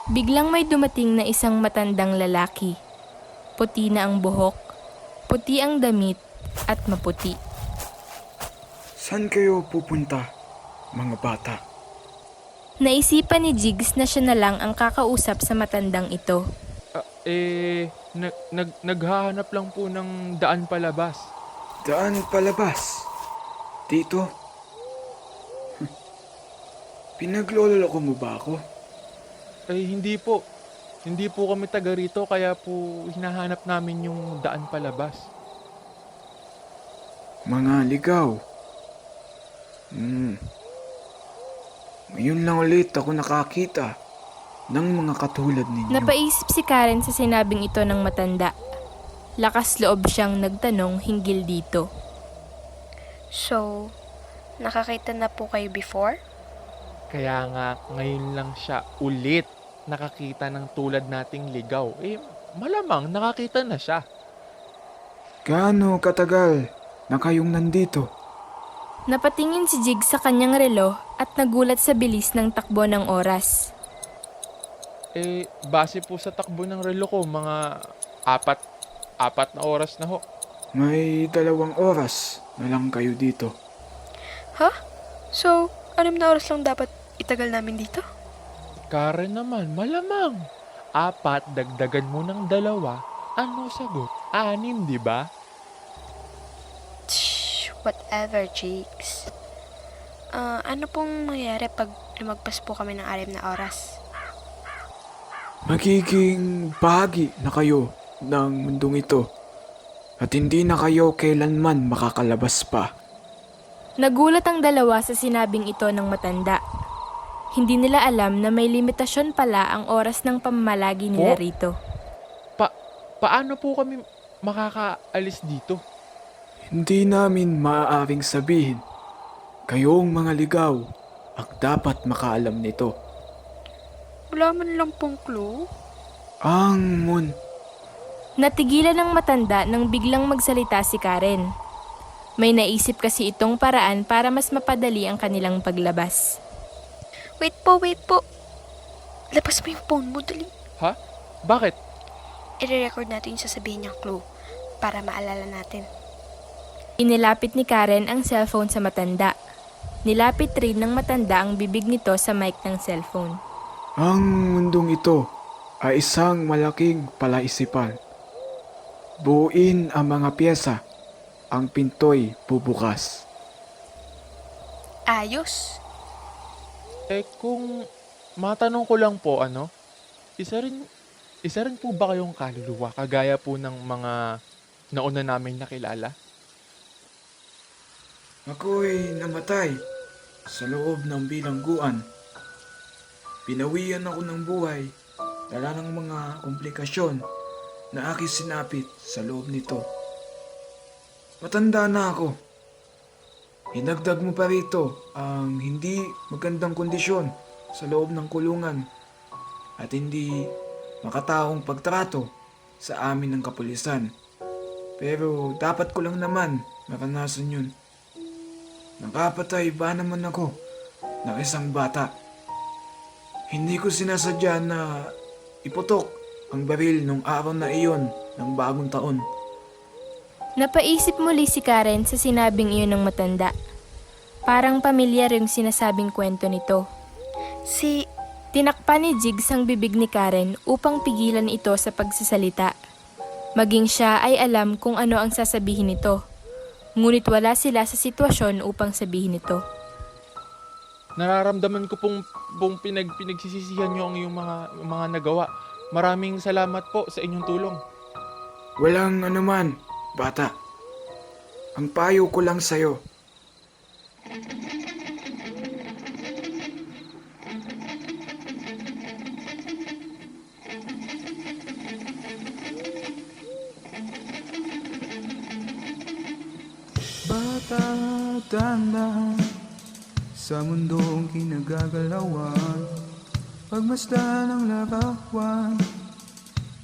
B: Biglang may dumating na isang matandang lalaki. Puti na ang buhok, puti ang damit, at maputi.
U: Saan kayo pupunta, mga bata?
B: Naisipan ni Jigs na siya na lang ang kakausap sa matandang ito.
E: Naghahanap lang po ng daan palabas.
U: Daan palabas? Dito? Pinagloloko mo ba ako?
E: Ay, hindi po. Hindi po kami taga rito, kaya po hinahanap namin yung daan palabas.
U: Mga ligaw. Ngayon lang ulit ako nakakita ng mga katulad ninyo.
B: Napaisip si Karen sa sinabing ito ng matanda. Lakas loob siyang nagtanong hinggil dito.
F: So, nakakita na po kayo before?
E: Kaya nga, ngayon lang siya ulit nakakita ng tulad nating ligaw. Malamang nakakita na siya.
U: Gaano katagal na kayong nandito?
B: Napatingin si Jig sa kanyang relo at nagulat sa bilis ng takbo ng oras.
E: Base po sa takbo ng relo ko, mga apat na oras na ho.
U: May 2 oras na lang kayo dito.
F: Ha? So, 6 na oras lang dapat itagal namin dito?
E: Karen naman, malamang. 4, dagdagan mo ng 2. Ano sagot? 6, di ba?
F: Whatever, Jigs. Ano pong mangyayari pag lumagpas po kami ng 6 na oras?
U: Magiging bahagi na kayo ng mundong ito at hindi na kayo kailanman makakalabas pa.
B: Nagulat ang dalawa sa sinabing ito ng matanda. Hindi nila alam na may limitasyon pala ang oras ng pamamalagi nila rito.
E: Paano po kami makakaalis dito?
U: Hindi namin maaaring sabihin. Kayong mga ligaw ang dapat makaalam nito.
F: Wala man lang pong clue.
U: Ang
B: Natigilan ng matanda nang biglang magsalita si Karen. May naisip kasi itong paraan para mas mapadali ang kanilang paglabas.
F: Wait po. Labas mo yung phone mo, dali.
E: Ha? Bakit?
F: I-record natin yung sasabihin niyang clue para maalala natin.
B: Inilapit ni Karen ang cellphone sa matanda. Nilapit rin ng matanda ang bibig nito sa mic ng cellphone.
U: Ang mundong ito ay isang malaking palaisipan. Buuin ang mga pyesa. Ang pinto'y bubukas.
F: Ayos.
E: Kung matanong ko lang po, isa isa rin po ba kayong kaluluwa kagaya po ng mga nauna naming nakilala?
U: Ako'y namatay sa loob ng bilangguan. Pinawian ako ng buhay dala ng mga komplikasyon na aking sinapit sa loob nito. Matanda na ako. Hinagdag mo pa rito ang hindi magandang kondisyon sa loob ng kulungan at hindi makataong pagtrato sa amin ng kapulisan. Pero dapat ko lang naman maranasan yun. Nakapatay ba naman ako ng isang bata? Hindi ko sinasadya na iputok ang baril nung araw na iyon ng bagong taon.
B: Napaisip muli si Karen sa sinabing iyon ng matanda. Parang pamilyar yung sinasabing kwento nito. Tinakpan ni Jigs ang bibig ni Karen upang pigilan ito sa pagsasalita. Maging siya ay alam kung ano ang sasabihin nito. Ngunit wala sila sa sitwasyon upang sabihin ito.
E: Nararamdaman ko pong pinagsisisihan nyo ang iyong mga nagawa. Maraming salamat po sa inyong tulong.
U: Walang anuman, bata. Ang payo ko lang sa'yo. Bata, tanda sa mundong kinagagalawan, pagmasdan ang larawan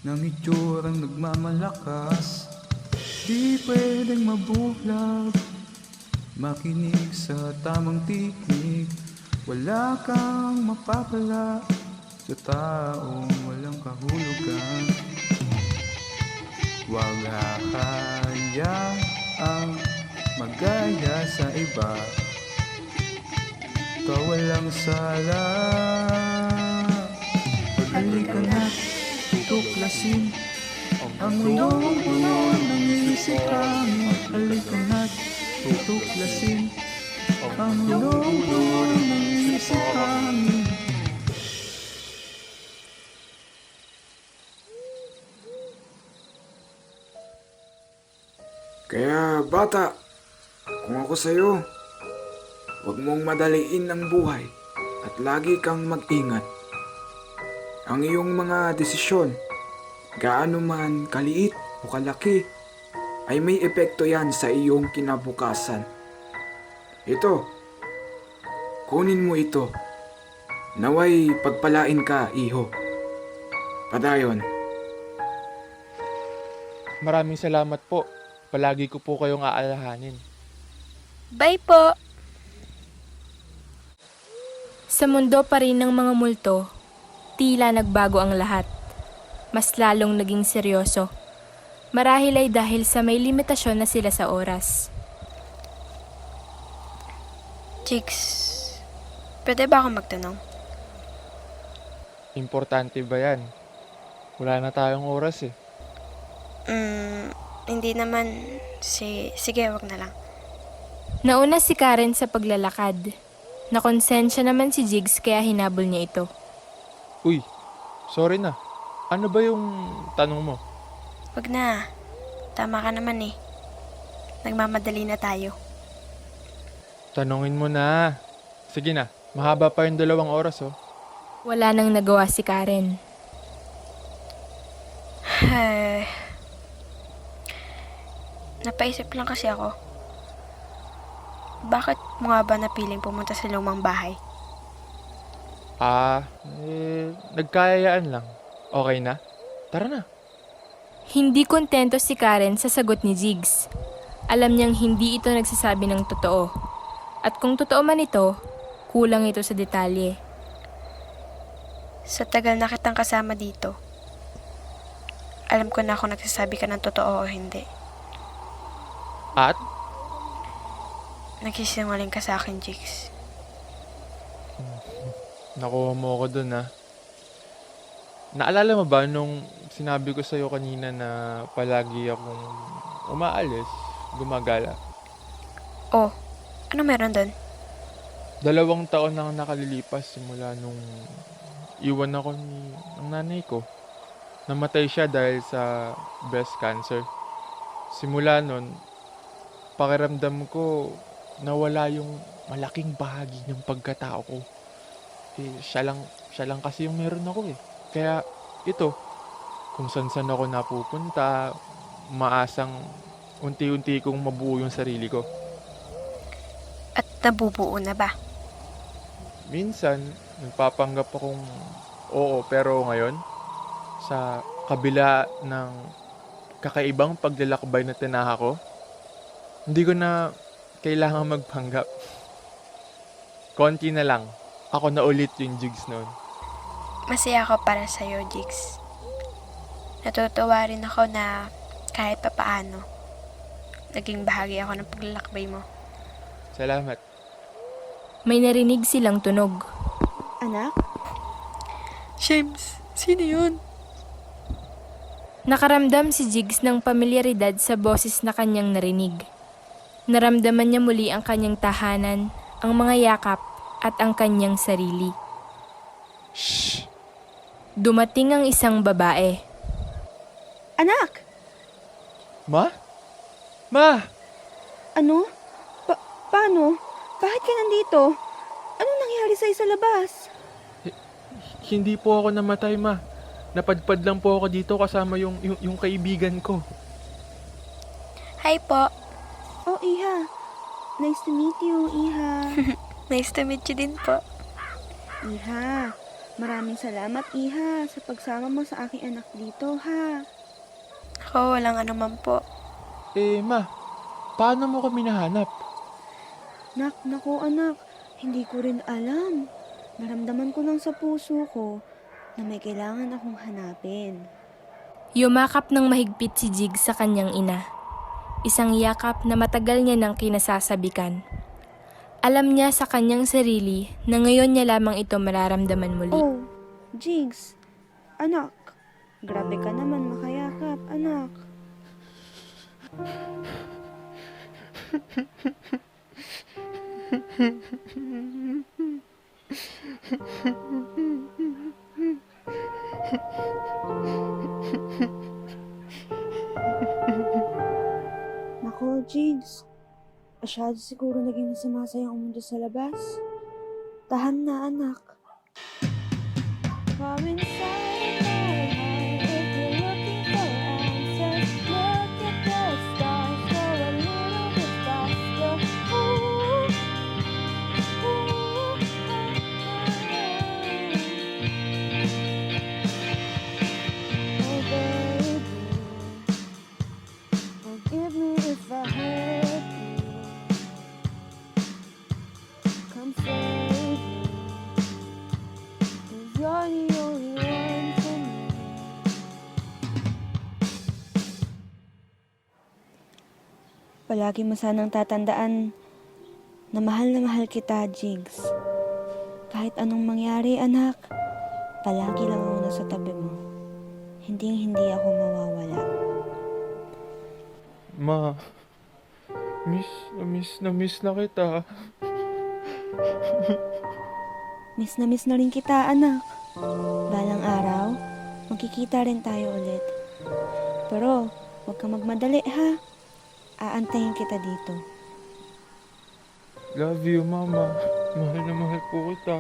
U: ng itsurang nagmamalakas. Di pwedeng mabulag, makinig sa tamang tinig. Wala kang mapapala sa taong walang kahulugan. Huwag hahayaang magaya sa iba. Ikaw walang sala. Halika na, tuklasin ang mundong puno ng isikangin. Halika na, tuklasin ang mundong puno ng isikangin. Kaya bata, kung ako sa'yo, huwag mong madaliin ang buhay at lagi kang mag-ingat. Ang iyong mga desisyon, gaano man kaliit o kalaki, ay may epekto yan sa iyong kinabukasan. Ito, kunin mo ito. Naway pagpalain ka, iho. Padayon.
E: Maraming salamat po. Palagi ko po kayong aalahanin.
F: Bye po!
B: Sa mundo pa rin ng mga multo, tila nagbago ang lahat. Mas lalong naging seryoso. Marahil ay dahil sa may limitasyon na sila sa oras.
F: Jigs, pwede ba akong magtanong?
E: Importante ba yan? Wala na tayong oras eh.
F: Hindi naman. Sige, wag na lang.
B: Nauna si Karen sa paglalakad. Nakonsensya naman si Jigs kaya hinabol niya ito.
E: Uy, sorry na. Ano ba yung tanong mo?
F: Wag na. Tama ka naman eh. Nagmamadali na tayo.
E: Tanungin mo na. Sige na, mahaba pa yung 2 oras oh.
B: Wala nang nagawa si Karen.
F: Napaisip lang kasi ako. Bakit mo nga ba napiling pumunta sa lumang bahay?
E: Nagkayayaan lang. Okay na? Tara na.
B: Hindi kontento si Karen sa sagot ni Jigs. Alam niyang hindi ito nagsasabi ng totoo. At kung totoo man ito, kulang ito sa detalye.
F: Sa tagal na kitang kasama dito, alam ko na kung nagsasabi ka ng totoo o hindi.
E: At?
F: Nagsisinungaling ka sa akin, Jigs.
E: Nakuha mo ako dun ha. Naalala mo ba nung sinabi ko sa'yo kanina na palagi akong umaalis, gumagala?
F: Oh, ano meron dun?
E: 2 taon nang nakalilipas simula nung iwan ako ng nanay ko. namatay siya dahil sa breast cancer. Simula nun, pakiramdam ko nawala yung malaking bahagi ng pagkatao ko. Siya lang kasi yung meron ako eh. Kaya ito, kung saan ako napupunta, maasang unti-unti kong mabuo yung sarili ko.
F: At nabubuo na ba?
E: Minsan, nagpapanggap akong oo, pero ngayon, sa kabila ng kakaibang paglalakbay na tinaha ko, hindi ko na kailangan magpanggap. Konti na lang, ako na ulit yung Jigs noon.
F: Masaya ako para sa'yo, Jigs. Natutuwa rin ako na kahit papaano, naging bahagi ako ng paglalakbay mo.
E: Salamat.
B: May narinig silang tunog.
Q: Anak?
F: James, sino yun?
B: Nakaramdam si Jigs ng pamilyaridad sa boses na kanyang narinig. Naramdaman niya muli ang kanyang tahanan, ang mga yakap at ang kanyang sarili.
E: Shh!
B: Dumating ang isang babae.
Q: Anak!
E: Ma? Ma!
Q: Ano? Paano? Bakit ka nandito? Anong nangyari sa'yo sa labas?
E: Hindi po ako namatay, ma. Napadpad lang po ako dito kasama yung kaibigan ko.
F: Hi po.
Q: Oh, Iha. Nice to meet you, Iha.
F: Nice to meet you din po.
Q: Iha, maraming salamat, Iha, sa pagsama mo sa aking anak dito, ha?
F: Ako, walang anuman po.
E: Ma, paano mo kami nahanap?
Q: Naku, anak. Hindi ko rin alam. Naramdaman ko lang sa puso ko na may kailangan akong hanapin.
B: Yumakap ng mahigpit si Jigs sa kanyang ina. Isang yakap na matagal niya nang kinasasabikan. Alam niya sa kanyang sarili na ngayon niya lamang ito mararamdaman muli.
Q: Oh, Jigs. Anak. Grabe ka naman makayakap, anak. Nako, Jigs. Masyado siguro naging masama sa'yo ang mundo sa labas. Tahan na, anak. Come inside my heart if you're looking for answers. Look at the stars, go a little bit faster. Ooh, ooh, oh, baby, forgive me if I hurt you. Come save me, 'cause you're the only one for me. Palagi mo sanang tatandaan na mahal kita, Jigs. Kahit anong mangyari, anak, palagi lang ako nasa tabi mo. Hindi ako mawawala.
E: Ma, miss na kita.
Q: Miss na rin kita, anak. Balang araw, magkikita rin tayo ulit. Pero, huwag kang magmadali, ha? Aantayin kita dito.
E: Love you, Mama. Mahal na mahal po kita.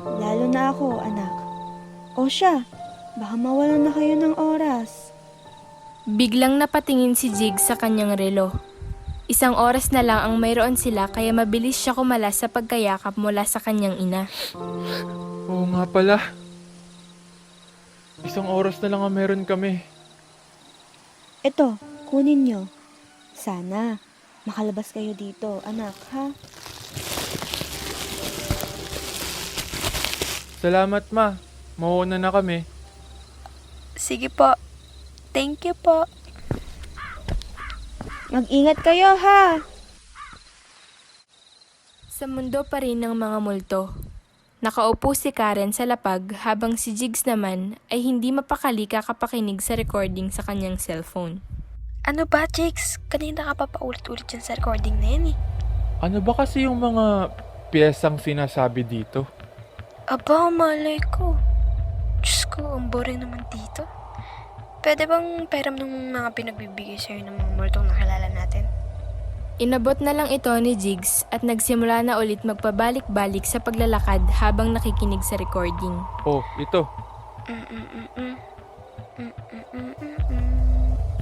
Q: Lalo na ako, anak. O siya, baka mawalan na kayo ng oras.
B: Biglang napatingin si Jigs sa kanyang relo. 1 oras na lang ang mayroon sila kaya mabilis siya kumalas sa pagkayakap mula sa kanyang ina.
E: Oo nga pala. 1 oras na lang ang meron kami.
Q: Eto, kunin nyo. Sana, makalabas kayo dito, anak, ha?
E: Salamat, Ma. Mauuna na kami.
F: Sige po. Thank you po.
Q: Mag-ingat kayo, ha?
B: Sa mundo pa rin ng mga multo. Nakaupo si Karen sa lapag habang si Jigs naman ay hindi mapakali kakapakinig sa recording sa kanyang cellphone.
F: Ano ba, Jigs? Kanina ka pa paulit-ulit yan sa recording na yan eh.
E: Ano ba kasi yung mga piyesang sinasabi dito?
F: Aba, malay ko. Diyos ko, ang boring naman dito. Pwede bang peram ng mga pinagbibigay sa'yo ng mga multong nakilala natin?
B: Inabot na lang ito ni Jigs at nagsimula na ulit magpabalik-balik sa paglalakad habang nakikinig sa recording.
E: Oh, ito.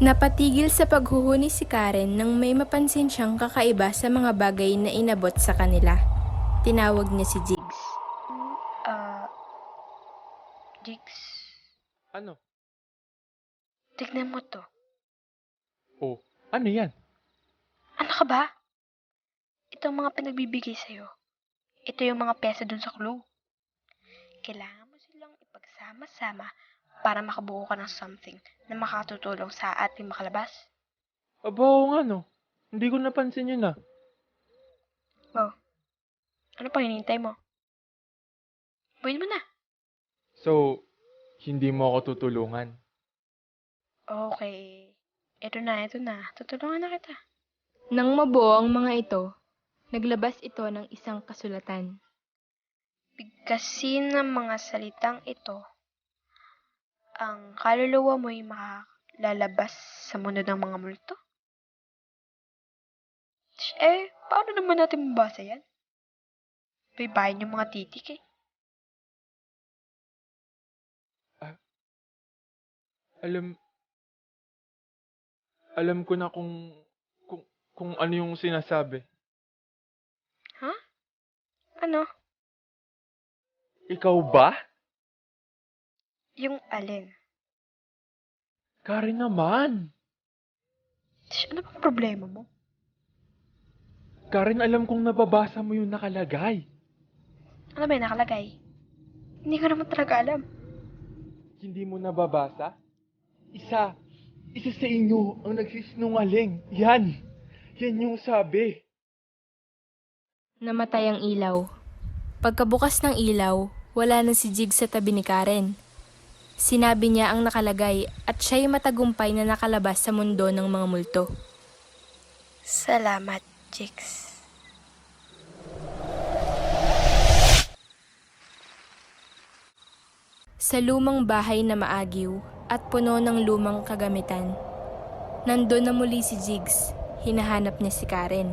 B: Napatigil sa paghuhuni si Karen nang may mapansin siyang kakaiba sa mga bagay na inabot sa kanila. Tinawag niya si Jigs.
F: Jigs,
E: Ano?
F: tignan mo to.
E: Oh, ano yan?
F: Ano ka ba? Ito ang mga pinagbibigay sa'yo. Ito yung mga pesa dun sa clue. Kailangan mo silang ipagsama-sama para makabuo ka ng something na makatutulong sa ating makalabas.
E: Aba, oo nga no. Hindi ko napansin yun ah.
F: Oh, ano pang hinihintay mo? Buuin mo na.
E: So, hindi mo ako tutulungan.
F: Okay. Ito na. Tutulungan na kita.
B: Nang mabuo ang mga ito, naglabas ito ng isang kasulatan.
F: Bigkasin ng mga salitang ito, ang kaluluwa mo'y makalalabas sa mundo ng mga multo. Paano naman natin mabasa yan? Baybayin yung mga titik eh.
E: Alam ko na kung ano yung sinasabi.
F: Ha? Ano?
E: Ikaw ba?
F: Yung alin?
E: Karen naman.
F: Ano bang problema mo?
E: Karen, alam kong nababasa mo yung nakalagay.
F: Ano ba yung nakalagay? Hindi ko naman talaga alam.
E: Hindi mo nababasa? Isa sa inyo ang nagsisinungaling. Yan yung sabi.
B: Namatay ang ilaw. Pagkabukas ng ilaw, wala na si Jigs sa tabi ni Karen. Sinabi niya ang nakalagay at siya'y matagumpay na nakalabas sa mundo ng mga multo.
F: Salamat, Jigs.
B: Sa lumang bahay na maagiw at puno ng lumang kagamitan, nandun na muli si Jigs. Hinahanap niya si Karen.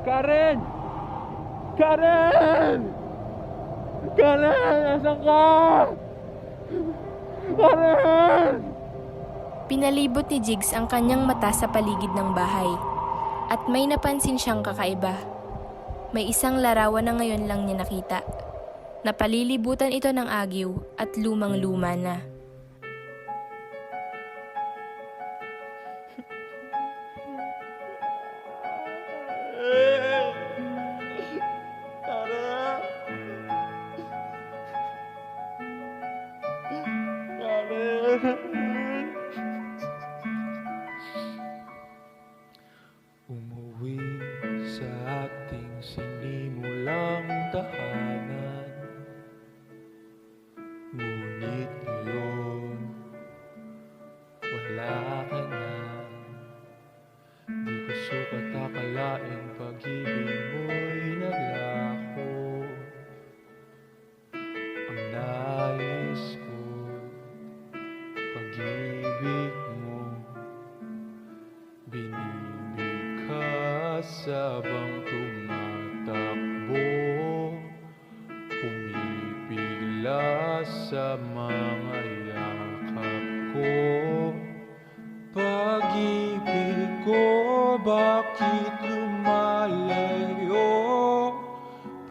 E: Karen! Karen! Karen! Nasaan ka? Karen!
B: Pinalibot ni Jigs ang kanyang mata sa paligid ng bahay at may napansin siyang kakaiba. May isang larawan na ngayon lang niya nakita. Napalilibutan ito ng agiw at lumang-luma na.
C: Umuwi sa ating sinimulang tahanan, ngunit ngayon wala ka na. Di ko sukat akalaing pag-ibig mo'y naglako. Ang nais ko, pag-ibig mo, binibigkas habang tumatakbo, pumipigla sa mga yakap ko. Pag-ibig ko, bakit lumalayo?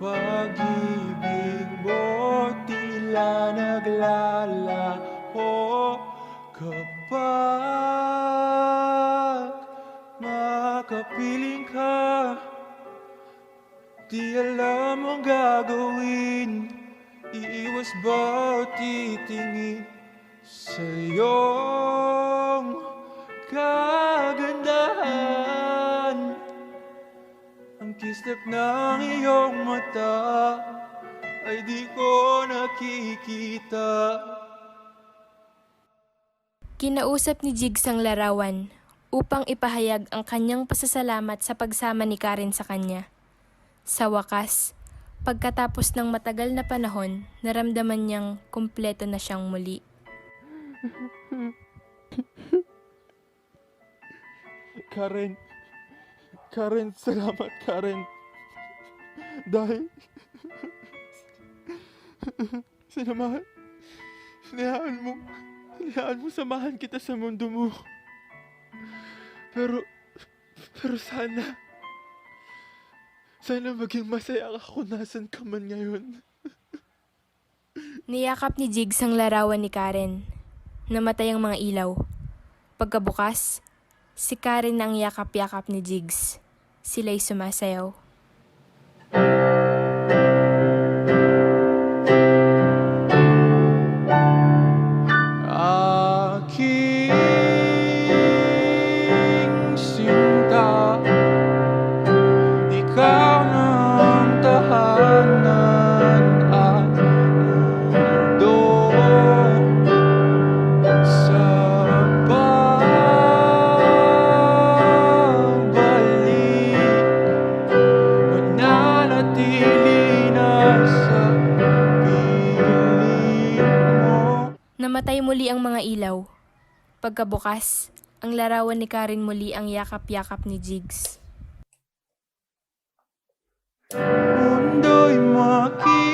C: Pag-ibig mo, tila naglalaho. Kapag makapiling ka, di alam ang gagawin. Iiwas ba o titingin sa iyong kagandahan? Ang kislap ng iyong mata ay di ko nakikita.
B: Kinausap ni Jigs ang larawan upang ipahayag ang kanyang pasasalamat sa pagsama ni Karen sa kanya. Sa wakas, Pagkatapos ng matagal na panahon, naramdaman niyang kumpleto na siyang muli.
E: Karen, salamat Karen. Dahil hinayaan mo samahan kita sa mundo mo. Pero sana maging masaya ka kung nasan ka man ngayon.
B: Niyakap ni Jigs ang larawan ni Karen. Namatay ang mga ilaw. Pagkabukas, si Karen ang yakap-yakap ni Jigs. Sila'y sumasayaw.
C: Aking sinta, ikaw ng tahanan at mundo sa pagbalik, mananatili na sa piling mo.
B: Namatay muli ang mga ilaw. Pagkabukas, ang larawan ni Karen muli ang yakap-yakap ni Jigs.
C: Mundo'y makikita